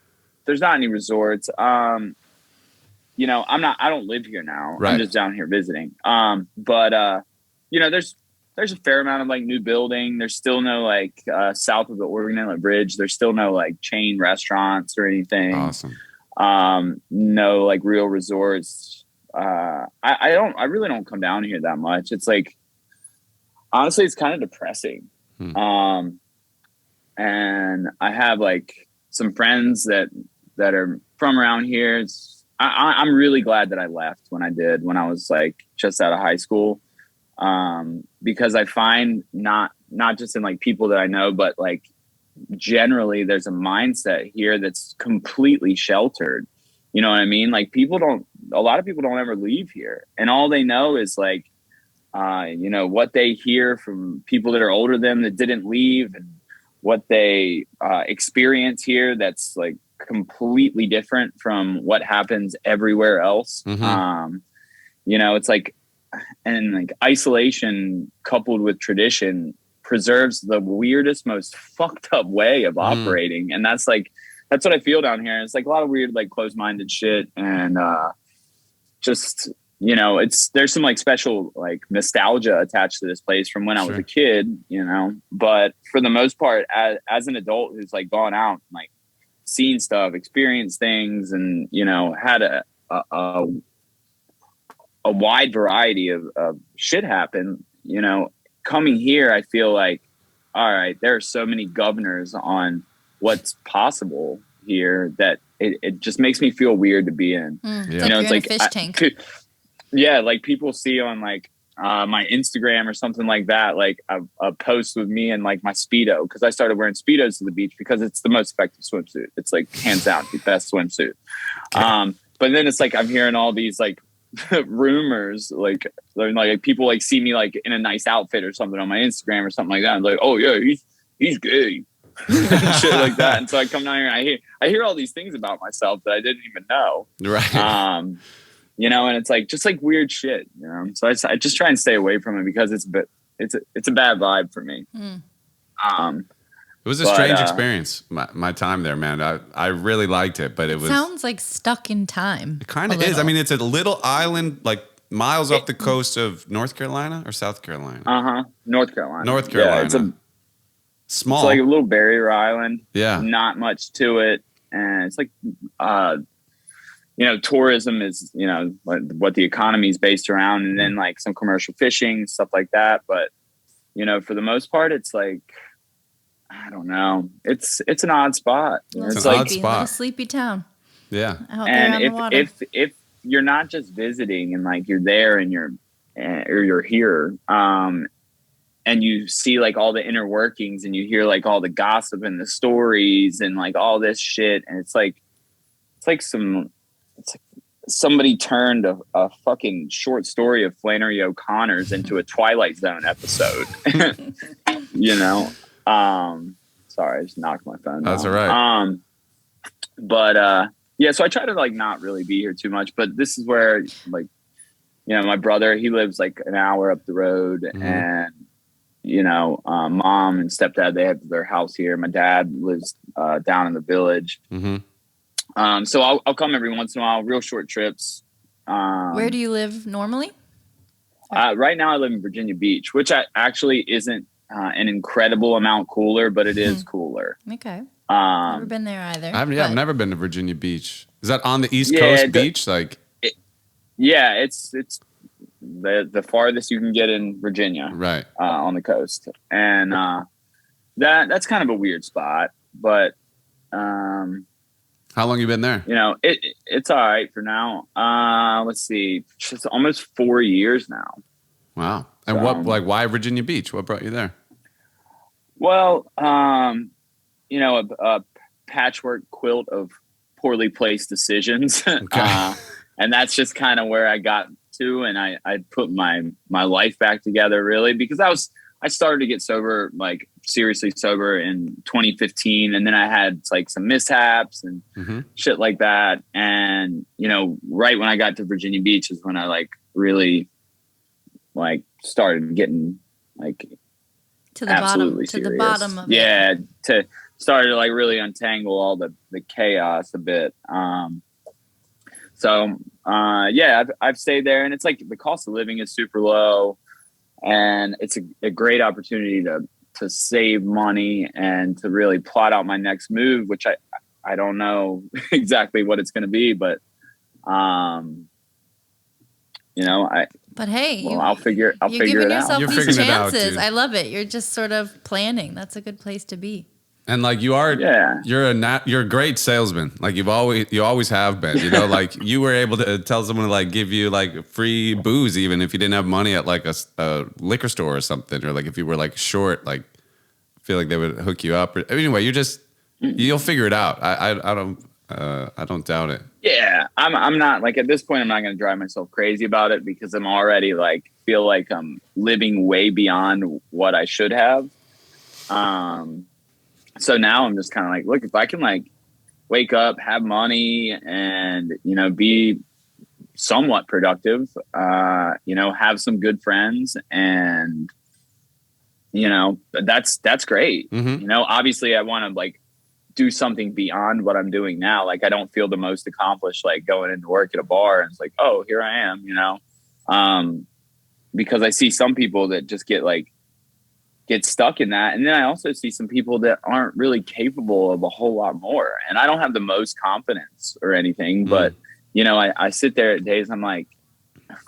S4: not any resorts. You know, I don't live here now.
S1: Right.
S4: I'm just down here visiting. But you know, there's a fair amount of like new building. There's still no like south of the Oregon Inlet Bridge. There's still no like chain restaurants or anything.
S1: Awesome.
S4: No like real resorts. I really don't come down here that much. It's like, honestly, it's kind of depressing. And I have like some friends that are from around here. I'm really glad that I left when I did, when I was like just out of high school. Because I find not just in like people that I know, but like generally there's a mindset here that's completely sheltered. You know what I mean? Like a lot of people don't ever leave here, and all they know is like, you know, what they hear from people that are older than them that didn't leave, and what they experience here that's like completely different from what happens everywhere else. You know, it's like, and like isolation coupled with tradition preserves the weirdest, most fucked up way of operating. And that's what I feel down here. It's like a lot of weird, like closed-minded shit. And just, you know, there's some like special like nostalgia attached to this place from when I was a kid, you know, but for the most part, as an adult who's like gone out and like seen stuff, experienced things, and, you know, had a wide variety of shit happen, you know, coming here, I feel like, all right, there are so many governors on what's possible here that it just makes me feel weird to be in.
S2: You know, it's like a fish tank.
S4: Yeah, like people see on like my Instagram or something like that, like a post with me and like my Speedo, because I started wearing Speedos to the beach because it's the most effective swimsuit. It's like hands down the best swimsuit. But then it's like I'm hearing all these like rumors, like people like see me like in a nice outfit or something on my Instagram or something like that. I'm like, oh yeah, he's gay. Shit like that. And so I come down here and I hear all these things about myself that I didn't even know.
S1: Right.
S4: You know, and it's like just like weird shit, you know. So I just try and stay away from it because it's a bad vibe for me.
S1: It was a strange experience, my time there, man. I really liked it, but it was...
S2: Sounds like stuck in time.
S1: It kind of is. I mean, it's a little island, like miles off the coast of North Carolina or South Carolina?
S4: North Carolina.
S1: North Carolina.
S4: Yeah, it's
S1: small.
S4: It's like a little barrier island.
S1: Yeah.
S4: Not much to it. And it's like, you know, tourism is, you know, what the economy is based around, and then like some commercial fishing, stuff like that. But, you know, for the most part, it's like, I don't know. It's an odd spot.
S1: It's
S2: an
S1: like
S2: odd spot. A sleepy town.
S1: Yeah.
S4: And if you're not just visiting and like you're there and you're here, and you see like all the inner workings and you hear like all the gossip and the stories and like all this shit, and it's like somebody turned a fucking short story of Flannery O'Connor's into a Twilight Zone episode. You know. Sorry, I just knocked my phone.
S1: That's all right.
S4: But yeah, so I try to like not really be here too much, but this is where like, my brother, he lives like an hour up the road, and mom and stepdad, they have their house here. My dad lives down in the village. So I'll come every once in a while, real short trips.
S2: Where do you live normally?
S4: Right now I live in Virginia Beach, which actually isn't an incredible amount cooler, but it is cooler.
S2: Okay. Never been there either.
S1: I've never been to Virginia Beach. Is that on the East Coast beach?
S4: It's the farthest you can get in Virginia,
S1: right?
S4: On the coast, and that's kind of a weird spot. But
S1: how long you been there?
S4: It's all right for now. Let's see, it's almost 4 years now.
S1: Wow! And why Virginia Beach? What brought you there?
S4: Well, a patchwork quilt of poorly placed decisions,
S1: okay.
S4: And that's just kind of where I got to, and I put my life back together, really, because I started to get sober, like seriously sober, in 2015, and then I had like some mishaps and shit like that, and right when I got to Virginia Beach is when I like really like started getting like
S2: to the bottom,
S4: serious.
S2: To the bottom of
S4: it. To started to like really untangle all the chaos a bit. I've stayed there, and it's like the cost of living is super low, and it's a great opportunity to save money and to really plot out my next move, which I don't know exactly what it's going to be, but
S2: But hey,
S4: I'll figure it out.
S2: You're giving yourself these chances.
S1: Dude.
S2: I love it. You're just sort of planning. That's a good place to be.
S1: And like you're a great salesman. Like you always have been. Like you were able to tell someone to like give you like free booze even if you didn't have money at like a liquor store or something, or like if you were like short, like I feel like they would hook you up. Anyway, you'll figure it out. I don't doubt it.
S4: Yeah, I'm not like at this point. I'm not going to drive myself crazy about it because I'm already like feel like I'm living way beyond what I should have. So now I'm just kind of like, look, if I can like wake up, have money, and be somewhat productive, have some good friends, and that's great. Obviously I want to like do something beyond what I'm doing now. Like I don't feel the most accomplished like going into work at a bar and it's like, oh, here I am, because I see some people that just get stuck in that. And then I also see some people that aren't really capable of a whole lot more. And I don't have the most confidence or anything, but I sit there at days, I'm like,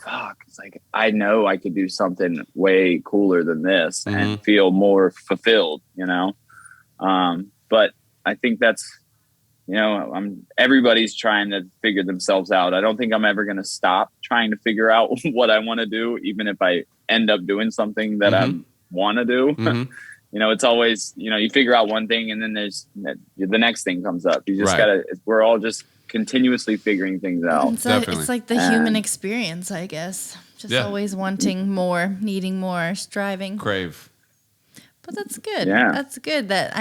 S4: fuck, it's like, I know I could do something way cooler than this and feel more fulfilled, but I think that's, everybody's trying to figure themselves out. I don't think I'm ever going to stop trying to figure out what I want to do, even if I end up doing something that I want to do. It's always, you figure out one thing and then there's the next thing comes up. You just we're all just continuously figuring things out.
S2: It's like the human experience, I guess. Just always wanting more, needing more, striving.
S1: Crave.
S2: But that's good.
S4: Yeah.
S2: That's good that,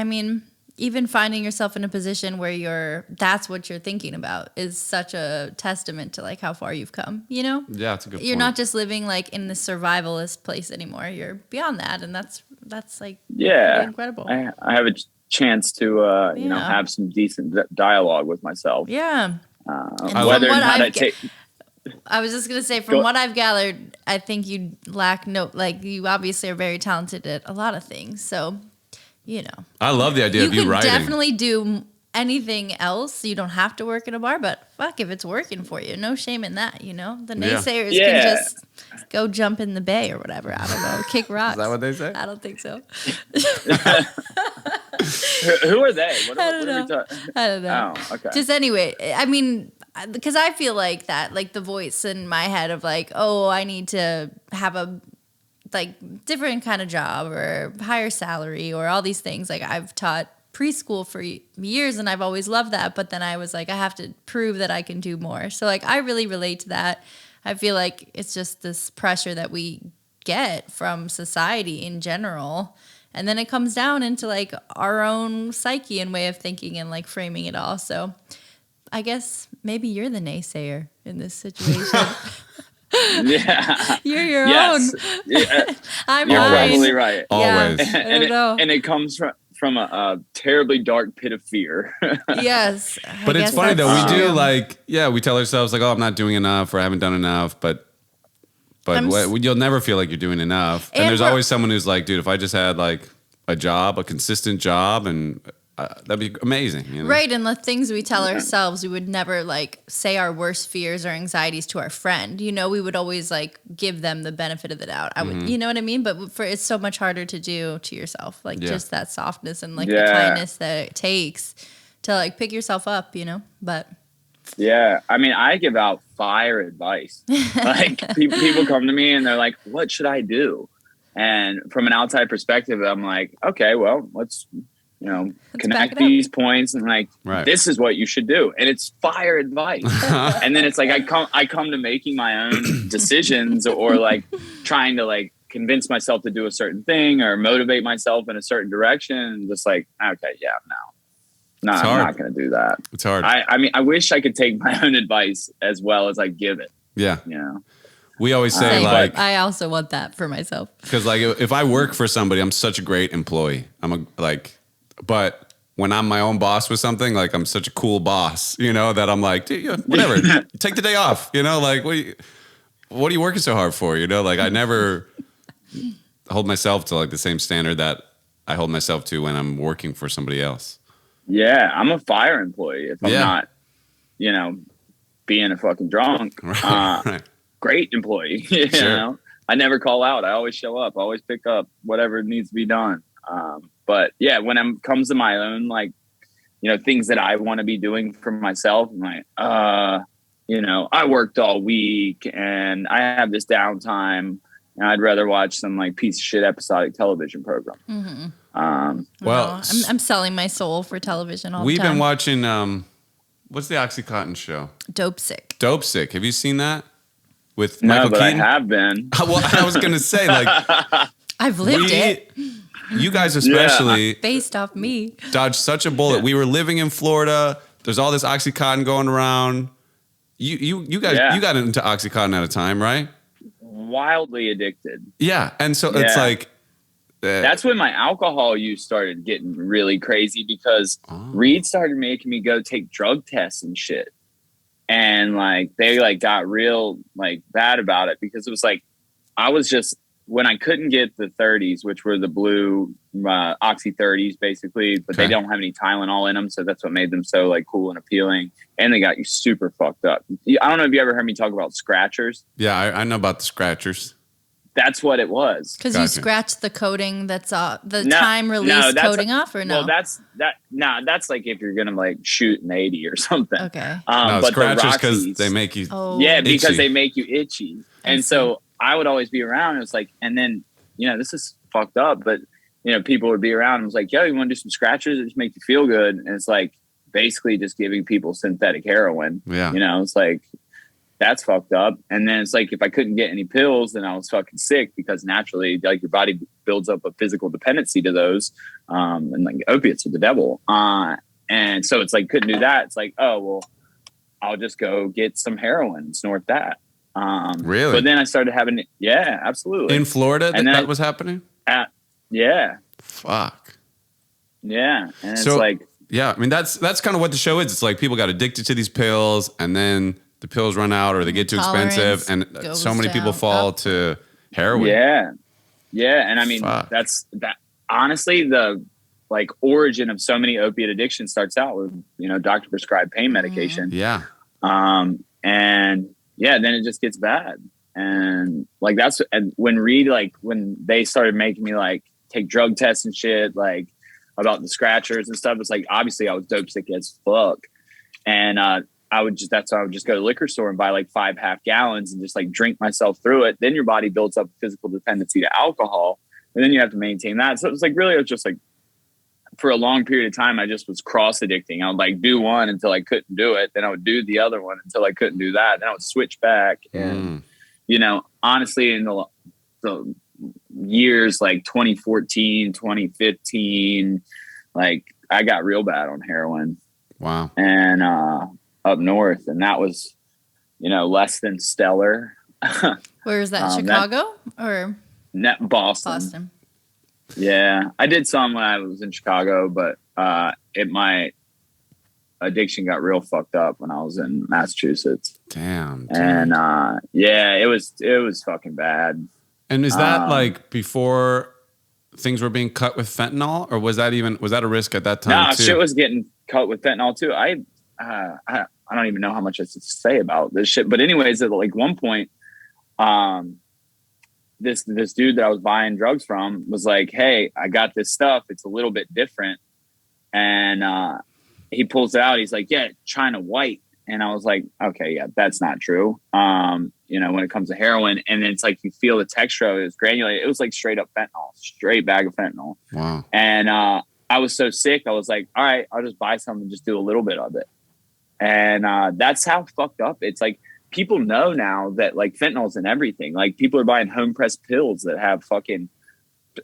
S2: even finding yourself in a position where that's what you're thinking about is such a testament to like how far you've come,
S1: Yeah, it's a good point.
S2: You're not just living like in the survivalist place anymore. You're beyond that. And that's like incredible.
S4: I have a chance to, have some decent dialogue with myself.
S2: Yeah. I was just going to say, from what I've gathered, I think you you obviously are very talented at a lot of things. So,
S1: I love the idea of you writing.
S2: You can definitely do anything else. You don't have to work in a bar, but fuck if it's working for you. No shame in that, The naysayers can just go jump in the bay or whatever. I don't know. Kick rocks.
S1: Is that what they say?
S2: I don't think so.
S4: Who are they?
S2: I don't know.
S4: Oh, okay.
S2: Just anyway, because I feel like that, like the voice in my head of like, oh, I need to have a like different kind of job or higher salary or all these things. Like I've taught preschool for years and I've always loved that. But then I was like, I have to prove that I can do more. So like, I really relate to that. I feel like it's just this pressure that we get from society in general. And then it comes down into like our own psyche and way of thinking and like framing it all. So I guess maybe you're the naysayer in this situation.
S4: Yeah.
S2: You're your
S4: yes.
S2: own.
S4: Yeah.
S2: I'm
S4: You're
S2: mine.
S4: probably right.
S1: Always.
S2: Yeah.
S4: And it comes from a terribly dark pit of fear.
S2: Yes.
S1: But it's funny though. We do we tell ourselves like, oh, I'm not doing enough or I haven't done enough. But you'll never feel like you're doing enough. And there's always someone who's like, dude, if I just had like a consistent job, and that'd be amazing. You know?
S2: Right. And the things we tell ourselves, we would never like say our worst fears or anxieties to our friend. You know, we would always like give them the benefit of the doubt. I would, you know what I mean? But it's so much harder to do to yourself, like just that softness and like the kindness that it takes to like pick yourself up, you know, but.
S4: Yeah. I mean, I give out fire advice. Like people come to me and they're like, what should I do? And from an outside perspective, I'm like, okay, well, let's connect these points and like, this is what you should do. And it's fire advice. And then it's like, I come to making my own decisions or like trying to like convince myself to do a certain thing or motivate myself in a certain direction. And just like, okay, yeah, no, I'm not going to do that.
S1: It's hard.
S4: I mean, I wish I could take my own advice as well as I give it.
S1: Yeah.
S4: You know?
S1: We always say like,
S2: I also want that for myself.
S1: Because like, if I work for somebody, I'm such a great employee. But when I'm my own boss with something, like I'm such a cool boss, you know, that I'm like, dude, whatever, take the day off, you know, like, what are you working so hard for? You know, like I never hold myself to like the same standard that I hold myself to when I'm working for somebody else.
S4: Yeah. I'm a fire employee. If I'm not, you know, being a fucking drunk,
S1: right.
S4: Great employee. You know, I never call out. I always show up, I always pick up whatever needs to be done. But yeah, when it comes to my own, like, you know, things that I want to be doing for myself, I'm like, you know, I worked all week and I have this downtime and I'd rather watch some like piece of shit episodic television program.
S2: Mm-hmm. Well, I'm selling my soul for television all the time.
S1: We've been watching, what's the Oxycontin show?
S2: Dope Sick.
S1: Dope Sick. Have you seen that? With
S4: no,
S1: Michael
S4: but
S1: Keaton?
S4: I have been.
S1: Well, I was going to say, like,
S2: I've lived it.
S1: You guys especially
S2: based off me
S1: dodged such a bullet. We were living in Florida. There's all this Oxycontin going around. You guys you got into Oxycontin at a time, right?
S4: Wildly addicted.
S1: Yeah, and so it's like
S4: that's when my alcohol use started getting really crazy because Reed started making me go take drug tests and shit. And like they like got real like bad about it because it was like I was just when I couldn't get the 30s, which were the blue Oxy 30s basically, but they don't have any Tylenol in them, so that's what made them so like cool and appealing. And they got you super fucked up. I don't know if you ever heard me talk about scratchers.
S1: Yeah, I know about the scratchers.
S4: That's what it was.
S2: Because you scratch the coating that's time release coating off, or no?
S4: Well, that's like if you're gonna like shoot an 80 or something.
S2: Okay.
S1: No,
S4: but
S1: scratchers because they make you.
S4: Because they make you itchy, and so I would always be around. And it's like, and then this is fucked up, but people would be around and was like, yo, you want to do some scratchers that just make you feel good? And it's like basically just giving people synthetic heroin. Yeah. It's like. That's fucked up. And then it's like, if I couldn't get any pills, then I was fucking sick because naturally like your body builds up a physical dependency to those. And like opiates are the devil. And so it's like, couldn't do that. It's like, oh, well, I'll just go get some heroin and snort that.
S1: Really?
S4: But then I started having, yeah, absolutely.
S1: In Florida, that was happening?
S4: Yeah.
S1: Fuck.
S4: Yeah. And it's like,
S1: yeah, I mean, that's kind of what the show is. It's like people got addicted to these pills and then the pills run out or they get too expensive and so many people fall to heroin.
S4: Yeah. Yeah. And I mean, that's honestly, the like origin of so many opiate addictions starts out with, doctor prescribed pain medication.
S1: Yeah.
S4: And yeah, then it just gets bad. And like, and when when they started making me like take drug tests and shit, like about the scratchers and stuff, it's like, obviously I was dope sick as fuck. And, that's why I would just go to the liquor store and buy like 5 half gallons and just like drink myself through it. Then your body builds up a physical dependency to alcohol and then you have to maintain that. So it was like, really, it was just like for a long period of time, I just was cross addicting. I would like do one until I couldn't do it. Then I would do the other one until I couldn't do that. Then I would switch back. And, honestly, in the years like 2014, 2015, like I got real bad on heroin.
S1: Wow.
S4: And, up north, and that was less than stellar.
S2: Where is that? Chicago or
S4: Boston? Yeah, I did some when I was in Chicago, but my addiction got real fucked up when I was in Massachusetts.
S1: Damn.
S4: And yeah, it was fucking bad.
S1: And is that like before things were being cut with fentanyl, or was that a risk at that time?
S4: No,
S1: too?
S4: Shit was getting cut with fentanyl too. I don't even know how much I should say about this shit. But anyways, at like one point, this dude that I was buying drugs from was like, "Hey, I got this stuff. It's a little bit different." And he pulls it out. He's like, "Yeah, China White." And I was like, "Okay, yeah, that's not true." When it comes to heroin, and it's like you feel the texture of it. It was granulated. It was like straight up fentanyl, straight bag of fentanyl.
S1: Wow.
S4: And I was so sick. I was like, "All right, I'll just buy some and just do a little bit of it." And that's how fucked up. It's like people know now that like fentanyl's in everything. Like people are buying home pressed pills that have fucking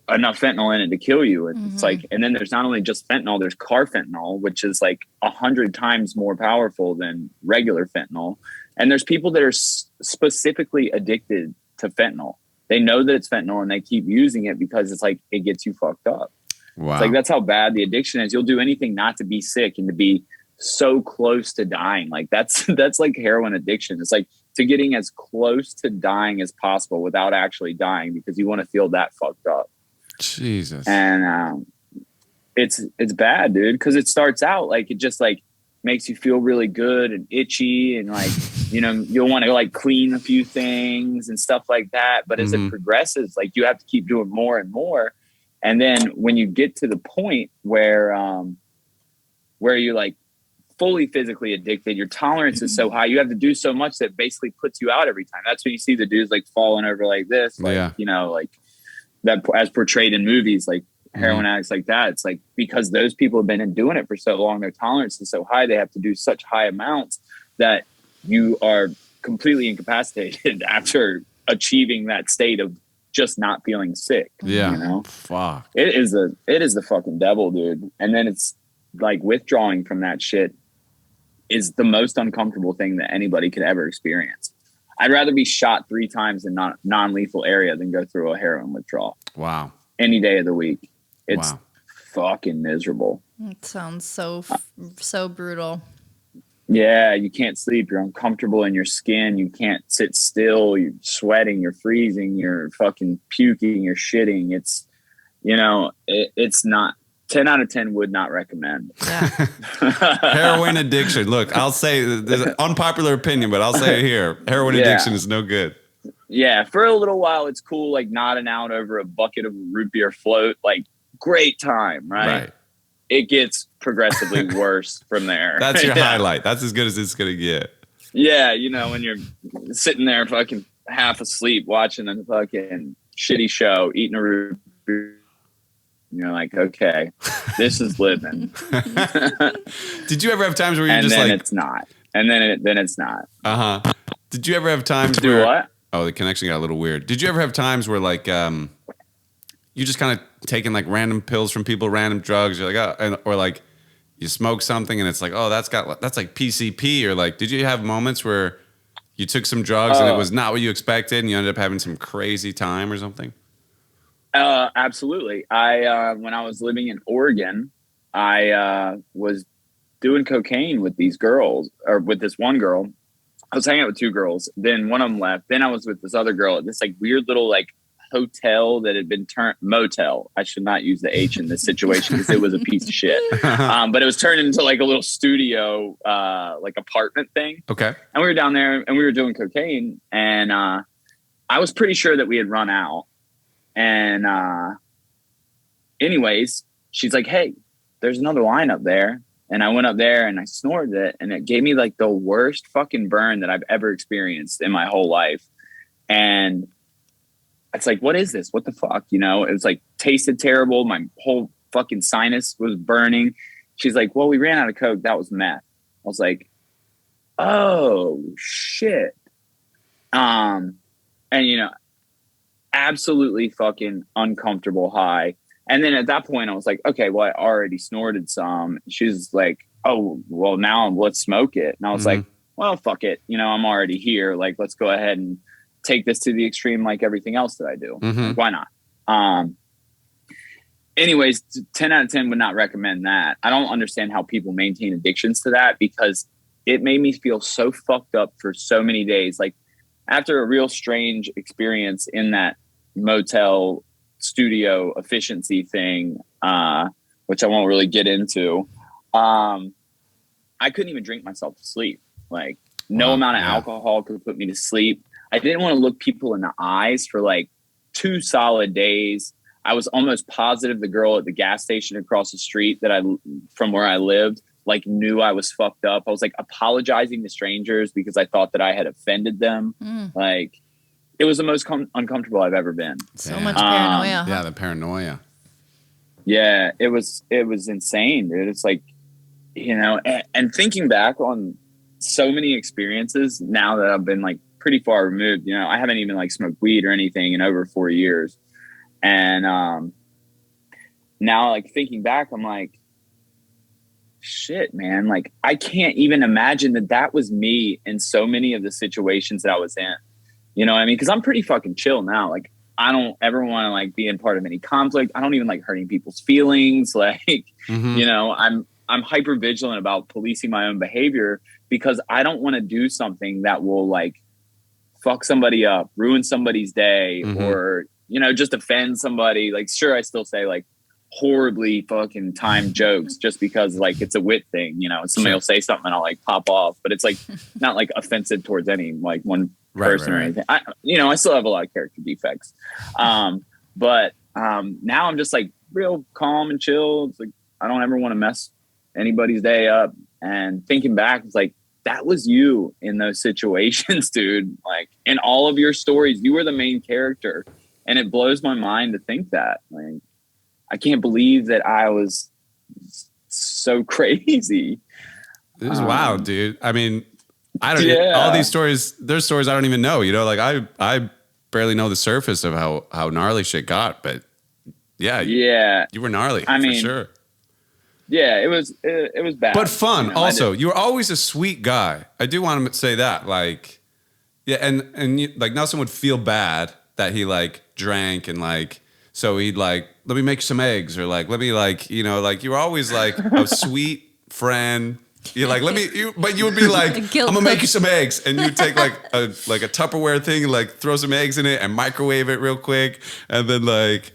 S4: enough fentanyl in it to kill you. And it's like, and then there's not only just fentanyl, there's carfentanil, which is like 100 times more powerful than regular fentanyl. And there's people that are specifically addicted to fentanyl. They know that it's fentanyl and they keep using it because it's like, it gets you fucked up. Wow. It's like, that's how bad the addiction is. You'll do anything not to be sick and to be so close to dying. Like that's like heroin addiction. It's like to getting as close to dying as possible without actually dying because you want to feel that fucked up.
S1: Jesus.
S4: And it's bad, dude, because it starts out like it just like makes you feel really good and itchy and like you'll want to like clean a few things and stuff like that. But as it progresses, like you have to keep doing more and more. And then when you get to the point where you're like fully physically addicted, your tolerance is so high, you have to do so much that basically puts you out every time. That's when you see the dudes like falling over like this, like, like that as portrayed in movies, like heroin addicts like that. It's like, because those people have been doing it for so long, their tolerance is so high, they have to do such high amounts that you are completely incapacitated after achieving that state of just not feeling sick.
S1: Yeah. Fuck.
S4: It is the fucking devil, dude. And then it's like withdrawing from that shit is the most uncomfortable thing that anybody could ever experience. I'd rather be shot 3 times in non-lethal area than go through a heroin withdrawal.
S1: Wow.
S4: Any day of the week. It's fucking miserable.
S2: It sounds so brutal.
S4: Yeah, you can't sleep. You're uncomfortable in your skin. You can't sit still. You're sweating. You're freezing. You're fucking puking. You're shitting. It's, it's not. 10 out of 10 would not recommend. Yeah.
S1: Heroin addiction. Look, I'll say there's an unpopular opinion, but I'll say it here. Heroin addiction is no good.
S4: Yeah. For a little while, it's cool. Like nodding out over a bucket of root beer float. Like great time. Right. It gets progressively worse from there.
S1: That's your highlight. That's as good as it's going to get.
S4: Yeah. When you're sitting there fucking half asleep watching a fucking shitty show, eating a root beer. And you're like, okay, this is living.
S1: Did you ever have times where you're just
S4: like,
S1: and then
S4: it's not, and then it's not.
S1: Did you ever have times
S4: do what?
S1: Oh, the connection got a little weird. Did you ever have times where like you just kind of taking like random pills from people, random drugs? You're like, or like you smoke something and it's like, oh, that's like PCP, or like, did you have moments where you took some drugs and it was not what you expected and you ended up having some crazy time or something?
S4: Absolutely. When I was living in Oregon, I was doing cocaine with these girls, or with this one girl. I was hanging out with 2 girls. Then one of them left. Then I was with this other girl at this like weird little like hotel that had been turned motel. I should not use the H in this situation because it was a piece of shit. But it was turned into like a little studio, like apartment thing.
S1: Okay.
S4: And we were down there and we were doing cocaine, and I was pretty sure that we had run out. And anyways, she's like, hey, there's another line up there. And I went up there and I snorted it, and it gave me like the worst fucking burn that I've ever experienced in my whole life. And it's like, what is this? What the fuck? It was like tasted terrible. My whole fucking sinus was burning. She's like, well, we ran out of coke. That was meth. I was like, oh shit. And absolutely fucking uncomfortable high. And then at that point I was like, okay, well, I already snorted some. She's like, oh, well, now let's smoke it. And I was like, well, fuck it. I'm already here. Like, let's go ahead and take this to the extreme like everything else that I do.
S1: Mm-hmm.
S4: Like, why not? Anyways, 10 out of 10 would not recommend that. I don't understand how people maintain addictions to that, because it made me feel so fucked up for so many days. Like, after a real strange experience in that motel studio efficiency thing, which I won't really get into, I couldn't even drink myself to sleep. Like, no amount of alcohol could put me to sleep. I didn't want to look people in the eyes for like 2 solid days. I was almost positive the girl at the gas station across the street from where I lived, like, knew I was fucked up. I was like apologizing to strangers because I thought that I had offended them. Like, it was the most uncomfortable I've ever been.
S2: So much paranoia.
S1: Yeah, the paranoia.
S4: Yeah, it was insane, dude. It's like, and thinking back on so many experiences now that I've been like pretty far removed, I haven't even like smoked weed or anything in over 4 years. And now, like, thinking back, I'm like, shit, man, like, I can't even imagine that was me in so many of the situations that I was in. You know what I mean? Because I'm pretty fucking chill now. Like, I don't ever want to like be in part of any conflict. I don't even like hurting people's feelings. Like, I'm hyper vigilant about policing my own behavior, because I don't want to do something that will like fuck somebody up, ruin somebody's day, or just offend somebody. Like, sure, I still say like horribly fucking timed jokes just because like it's a wit thing, somebody will say something and I'll like pop off, but it's like not like offensive towards any like one person or anything. I still have a lot of character defects. But now I'm just like real calm and chill. It's like, I don't ever want to mess anybody's day up. And thinking back, it's like, that was you in those situations, dude. Like, in all of your stories, you were the main character. And it blows my mind to think that. Like, I can't believe that I was so crazy.
S1: This is wild, dude. I mean, I don't all these stories, there's stories I don't even know, like I barely know the surface of how gnarly shit got, but you were gnarly. I mean, for sure.
S4: Yeah, it was bad.
S1: But fun. Also, you were always a sweet guy. I do want to say that. Like, yeah, and you, like, Nelson would feel bad that he like drank, and like, so he'd like, let me make some eggs, or like, let me like, like, you were always like a sweet friend. You're like, but you would be like, I'm gonna make you some eggs, and you'd take like a Tupperware thing, and like throw some eggs in it and microwave it real quick, and then like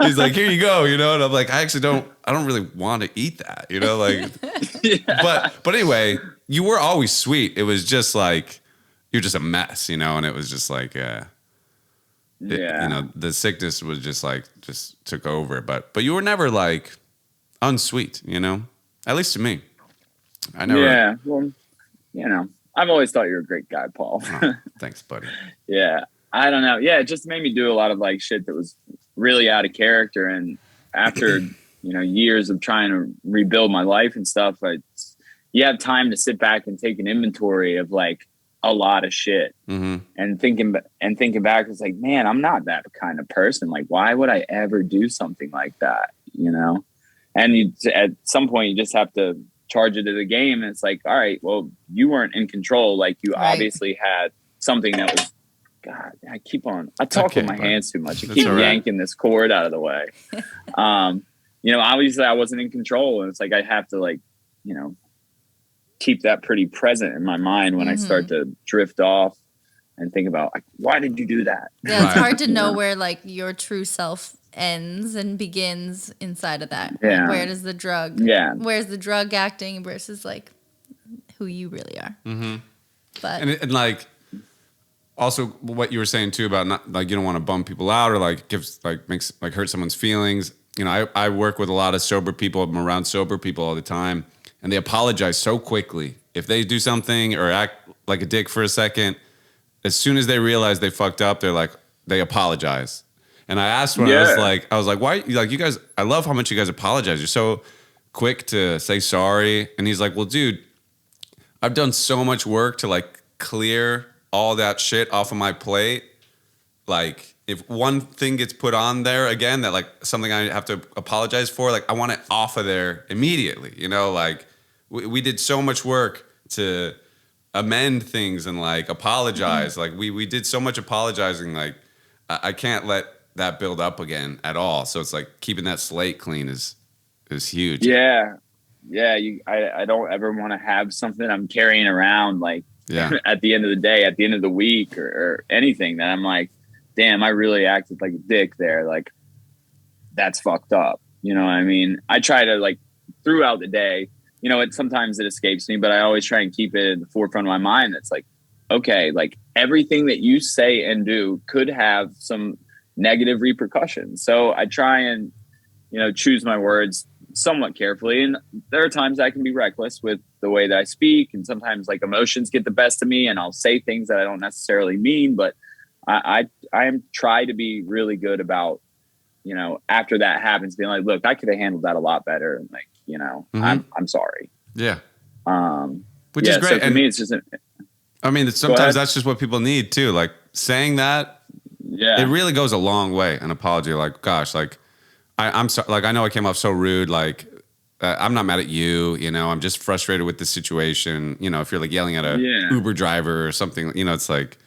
S1: he's like, here you go, and I'm like, I don't really want to eat that, like, but anyway, you were always sweet. It was just like, you're just a mess, and it was just like, the sickness was just took over, but you were never like unsweet, at least to me. I never. Yeah,
S4: well, I've always thought you're a great guy, Paul.
S1: Oh, thanks, buddy.
S4: Yeah, I don't know. Yeah, it just made me do a lot of like shit that was really out of character. And after years of trying to rebuild my life and stuff, you have time to sit back and take an inventory of like a lot of shit. And thinking back, it's like, man, I'm not that kind of person. Like, why would I ever do something like that? And at some point, you just have to charge it to the game, and it's like, all right, well, you weren't in control. Like, you obviously had something that was, God, I talk with my hands too much. I keep yanking this cord out of the way. Obviously I wasn't in control, and it's like, I have to like, keep that pretty present in my mind when I start to drift off and think about like, why did you do that?
S2: Yeah, it's hard to know where like your true self ends and begins inside of that.
S4: Yeah.
S2: Like, where does the drug?
S4: Yeah.
S2: Where's the drug acting versus like who you really are? But
S1: and like, also what you were saying too about not like, you don't want to bum people out or like makes like hurt someone's feelings. I work with a lot of sober people. I'm around sober people all the time, and they apologize so quickly if they do something or act like a dick for a second. As soon as they realize they fucked up, they apologize. And I asked when I was like, why? Like, you guys, I love how much you guys apologize. You're so quick to say sorry. And he's like, well, dude, I've done so much work to like clear all that shit off of my plate. Like, if one thing gets put on there again, that like something I have to apologize for, like, I want it off of there immediately. Like, we did so much work to amend things and like apologize. Like we did so much apologizing. Like I can't let that build up again at all. So it's like keeping that slate clean is huge.
S4: Yeah. Yeah. I don't ever want to have something I'm carrying around like at the end of the day, at the end of the week or anything that I'm like, damn, I really acted like a dick there. Like that's fucked up. You know what I mean? I try to like throughout the day, you know, sometimes it escapes me, but I always try and keep it in the forefront of my mind. That's like, okay, like everything that you say and do could have some negative repercussions. So I try and, you know, choose my words somewhat carefully. And there are times I can be reckless with the way that I speak. And sometimes like emotions get the best of me and I'll say things that I don't necessarily mean, but I am try to be really good about, you know, after that happens, being like, look, I could have handled that a lot better. And like, you know, I'm sorry.
S1: Yeah.
S4: Which is great. So for me, it's just,
S1: sometimes that's just what people need too. Like saying that, it really goes a long way. An apology, like, gosh, like I'm sorry. Like, I know I came off so rude. Like, I'm not mad at you. You know, I'm just frustrated with the situation. You know, if you're like yelling at a Uber driver or something, you know, it's like,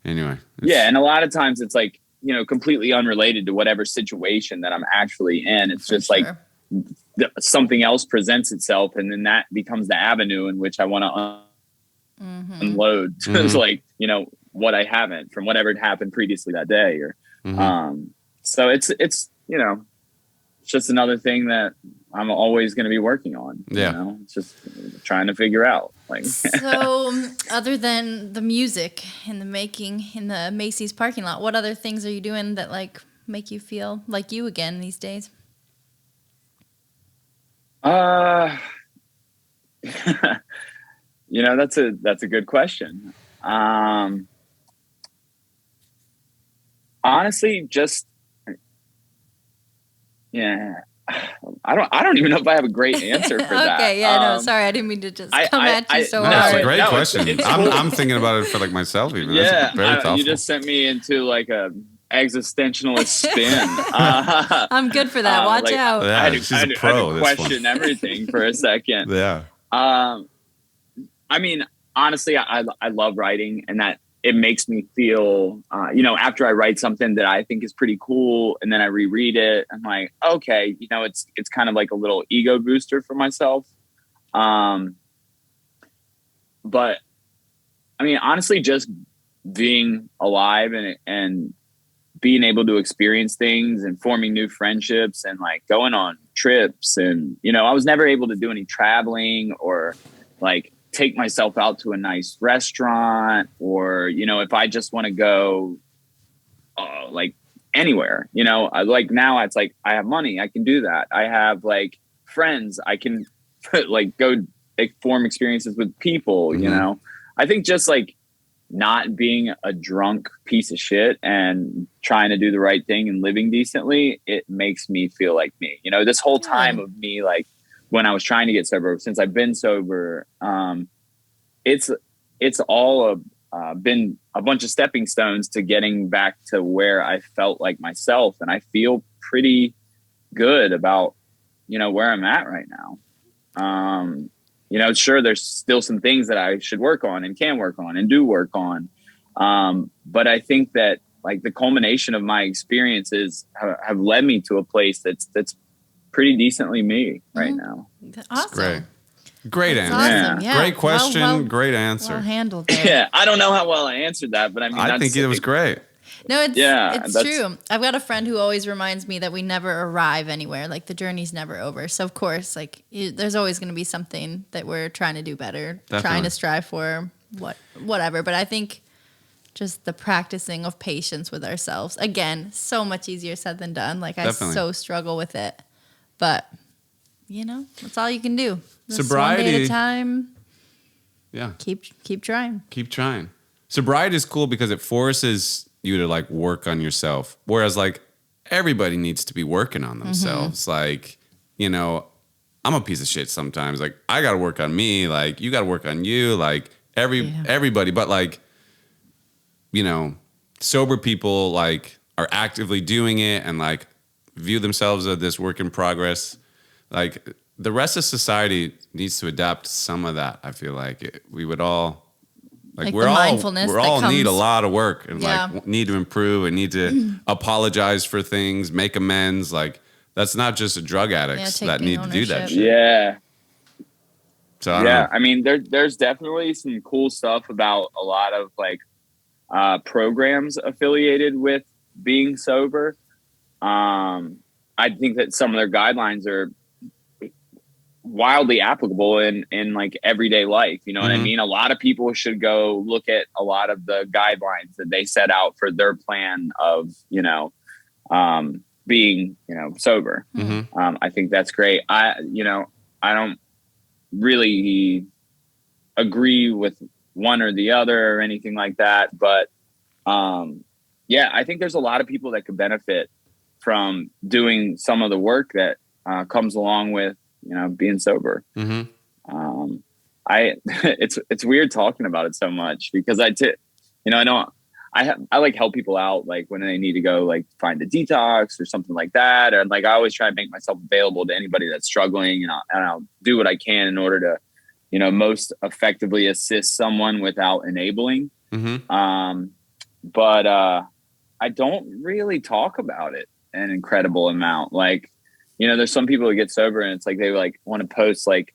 S1: anyway.
S4: Yeah. And a lot of times it's like, you know, completely unrelated to whatever situation that I'm actually in. It's just like something else presents itself. And then that becomes the avenue in which I want to unload. It's like, you know, what I haven't from whatever had happened previously that day. Or, so it's, you know, it's just another thing that I'm always going to be working on.
S1: Yeah.
S4: You know, it's just trying to figure out. Like,
S2: so other than the music and the making in the Macy's parking lot, what other things are you doing that like make you feel like you again these days?
S4: You know, that's a good question. Honestly, just, I don't even know if I have a great answer for that.
S2: Okay, no, sorry, I didn't mean to just come at you so hard.
S1: That's a great question. I'm thinking about it for like myself even.
S4: Yeah,
S1: that's very thoughtful.
S4: You just sent me into like a existentialist spin.
S2: I'm good for that. Watch out.
S1: Yeah,
S4: I had to question
S1: one.
S4: Everything for a second.
S1: Yeah.
S4: I mean, honestly, I love writing, and that it makes me feel, you know, after I write something that I think is pretty cool and then I reread it, I'm like, okay, you know, it's kind of like a little ego booster for myself. But I mean, honestly, just being alive and being able to experience things and forming new friendships and like going on trips. And, you know, I was never able to do any traveling or like take myself out to a nice restaurant, or, you know, if I just want to go like anywhere, you know, like now it's like, I have money, I can do that. I have like friends, I can like go form experiences with people, you know. I think just like not being a drunk piece of shit and trying to do the right thing and living decently, it makes me feel like me, you know, this whole time of me, like, when I was trying to get sober, since I've been sober, it's all been a bunch of stepping stones to getting back to where I felt like myself. And I feel pretty good about, you know, where I'm at right now. You know, sure, there's still some things that I should work on and can work on and do work on. But I think that like the culmination of my experiences have led me to a place that's pretty decently me right now.
S2: Awesome.
S1: Great answer.
S2: Awesome. Yeah.
S1: Great question. Great answer.
S2: Well handled there.
S4: Yeah. I don't know how well I answered that, but I mean,
S1: I think it was great.
S2: No, it's true. I've got a friend who always reminds me that we never arrive anywhere. Like the journey's never over. So of course, like there's always going to be something that we're trying to do better, trying to strive for, whatever. But I think just the practicing of patience with ourselves, again, so much easier said than done. Like I so struggle with it. But, you know, that's all you can do. Just
S1: sobriety.
S2: One day at a time.
S1: Yeah.
S2: Keep trying.
S1: Keep trying. Sobriety is cool because it forces you to like work on yourself. Whereas like everybody needs to be working on themselves. Like, you know, I'm a piece of shit sometimes. Like I got to work on me. Like you got to work on you. Like everybody. But like, you know, sober people like are actively doing it and like view themselves as this work in progress. Like the rest of society needs to adapt some of that. I feel like we would all we're all need a lot of work and like need to improve and need to apologize for things, make amends. Like that's not just drug addicts that need to do that shit.
S4: Yeah.
S1: So I
S4: mean, there's definitely some cool stuff about a lot of like programs affiliated with being sober. I think that some of their guidelines are wildly applicable in like everyday life. You know what I mean? A lot of people should go look at a lot of the guidelines that they set out for their plan of, being, sober. I think that's great. I don't really agree with one or the other or anything like that. But I think there's a lot of people that could benefit from doing some of the work that comes along with, being sober. It's weird talking about it so much because I like help people out, like when they need to go like find a detox or something like that. Or like, I always try to make myself available to anybody that's struggling, and I'll do what I can in order to, most effectively assist someone without enabling. But I don't really talk about it an incredible amount. Like, there's some people who get sober and it's like, they like want to post like,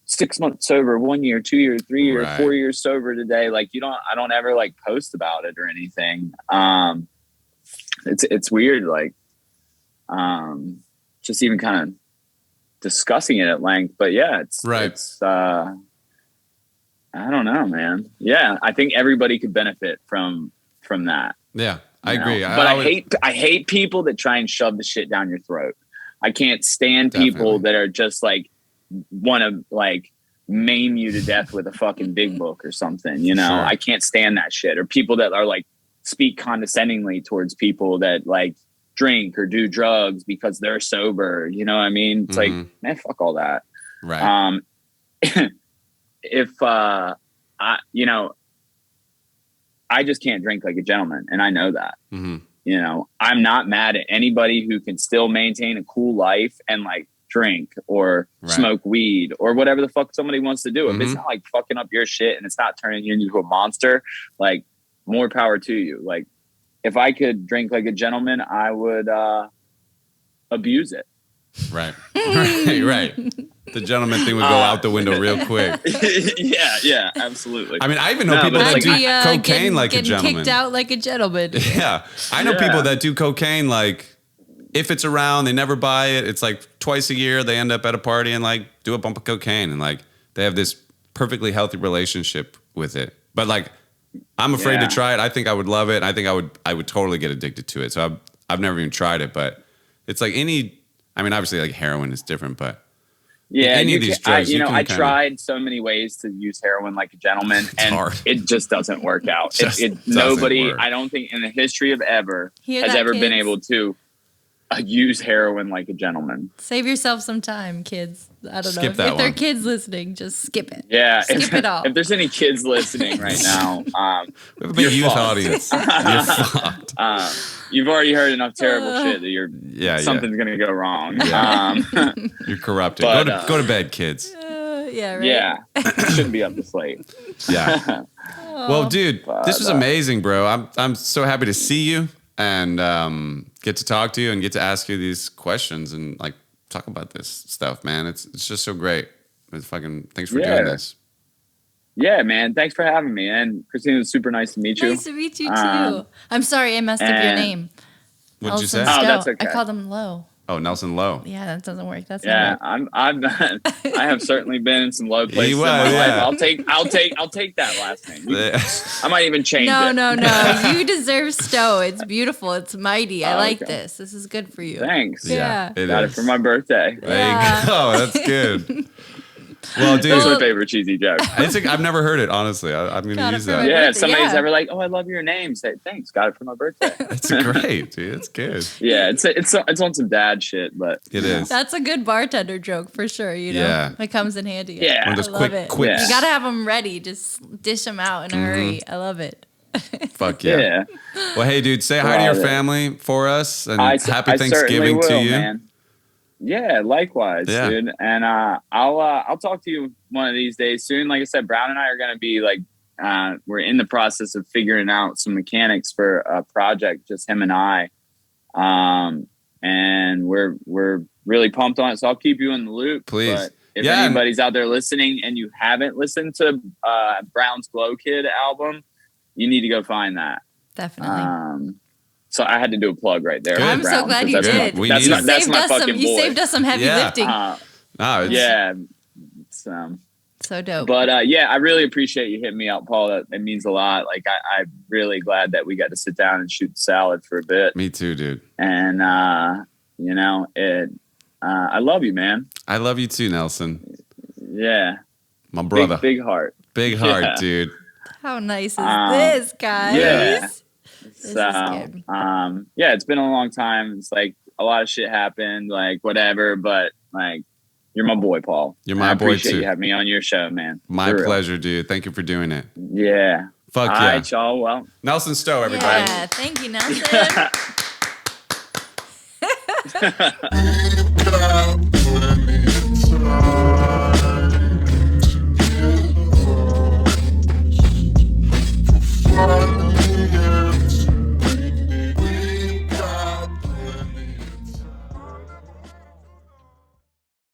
S4: 6 months sober, 1 year, 2 years, 3 years, 4 years sober today. Like, I don't ever like post about it or anything. It's weird. Like, just even kind of discussing it at length, but it's I don't know, man. Yeah. I think everybody could benefit from that.
S1: Yeah, I agree.
S4: But I hate people that try and shove the shit down your throat. I can't stand people that are just like, want to like maim you to death with a fucking big book or something, Sure. I can't stand that shit. Or people that are like speak condescendingly towards people that like drink or do drugs because they're sober. You know what I mean? It's like, man, fuck all that.
S1: Right.
S4: If I just can't drink like a gentleman, and I know that. I'm not mad at anybody who can still maintain a cool life and like drink or smoke weed or whatever the fuck somebody wants to do. If it's not like fucking up your shit and it's not turning you into a monster, like, more power to you. Like, if I could drink like a gentleman, I would abuse it.
S1: Right. The gentleman thing would go out the window real quick.
S4: Yeah, absolutely.
S1: I mean, I even know people that do cocaine like a gentleman.
S2: Kicked out like a gentleman.
S1: Yeah. I know people that do cocaine like, if it's around, they never buy it. It's like twice a year they end up at a party and like do a bump of cocaine, and like they have this perfectly healthy relationship with it. But like, I'm afraid to try it. I think I would love it. I think I would totally get addicted to it. So I've never even tried it, but it's like obviously like heroin is different, but any of these drugs,
S4: I tried so many ways to use heroin like a gentleman, and it just doesn't work out. Nobody, I don't think in the history of ever has ever been able to use heroin like a gentleman.
S2: Save yourself some time, kids. I don't know. If
S1: there
S2: are kids listening, just skip it.
S4: Yeah.
S2: Skip it all.
S4: If there's any kids listening right now,
S1: we have a big youth audience. You're fucked.
S4: You've already heard enough terrible shit that something's going to go wrong.
S1: Yeah. You're corrupted. Go to bed, kids.
S2: Right.
S4: Yeah. Shouldn't be up this late.
S1: Yeah. Well, dude, this was amazing, bro. I'm so happy to see you and get to talk to you and get to ask you these questions and like talk about this stuff, man. It's just so great. Thanks for doing this.
S4: Yeah, man. Thanks for having me. And Christina, it was super nice to meet you.
S2: Nice to meet you too. I'm sorry I messed up your name.
S1: What did you say?
S4: Oh, that's okay.
S2: I called him Lowe.
S1: Oh, Nelson Lowe.
S2: Yeah, that doesn't work. That's
S4: I have certainly been in some low places in my life. I'll take that last name. I might even change it.
S2: No. You deserve Stowe. It's beautiful. It's mighty. I like this. This is good for you.
S4: Thanks.
S2: Yeah.
S4: Got it for my birthday.
S1: There you go. That's good. Well, dude,
S4: that's my favorite cheesy joke.
S1: I've never heard it, honestly. I'm going to use that.
S4: Yeah, if somebody's ever like, "Oh, I love your name," say, "Thanks, got it for my birthday."
S1: That's great, dude. It's good.
S4: Yeah, it's on some dad shit, but
S1: it is.
S2: That's a good bartender joke for sure.
S1: Yeah,
S2: it comes in handy.
S4: Yeah,
S2: I love it.
S1: Quick.
S2: You gotta have them ready. Just dish them out in a hurry. I love it.
S1: Fuck yeah. Well, hey, dude, say hi to your family for us, and happy Thanksgiving to you. Man.
S4: Yeah, likewise,
S1: Yeah.
S4: dude. And I'll talk to you one of these days soon. Like I said, Brown and I are gonna be like we're in the process of figuring out some mechanics for a project, just him and I. And we're really pumped on it. So I'll keep you in the loop.
S1: Please.
S4: But if anybody's out there listening and you haven't listened to Brown's Glow Kid album, you need to go find that.
S2: Definitely.
S4: So I had to do a plug right there.
S2: I'm so glad you did.
S4: That's my fucking boy.
S2: You saved us some heavy lifting.
S4: Yeah.
S2: So dope.
S4: But I really appreciate you hitting me up, Paul. That means a lot. Like I'm really glad that we got to sit down and shoot salad for a bit.
S1: Me too, dude.
S4: And you know, I love you, man.
S1: I love you too, Nelson.
S4: Yeah.
S1: My brother.
S4: Big heart.
S1: Big heart, dude.
S2: How nice is this, guys?
S4: Yeah.
S2: This is good.
S4: Yeah, it's been a long time. It's like a lot of shit happened, like whatever, but like you're my boy, Paul.
S1: You're my boy too.
S4: I appreciate you having me on your show, man.
S1: My pleasure, dude. Thank you for doing it.
S4: Yeah.
S1: Fuck
S4: all
S1: yeah.
S4: All right, y'all. Well,
S1: Nelson Stowe, everybody.
S2: Yeah, thank you, Nelson.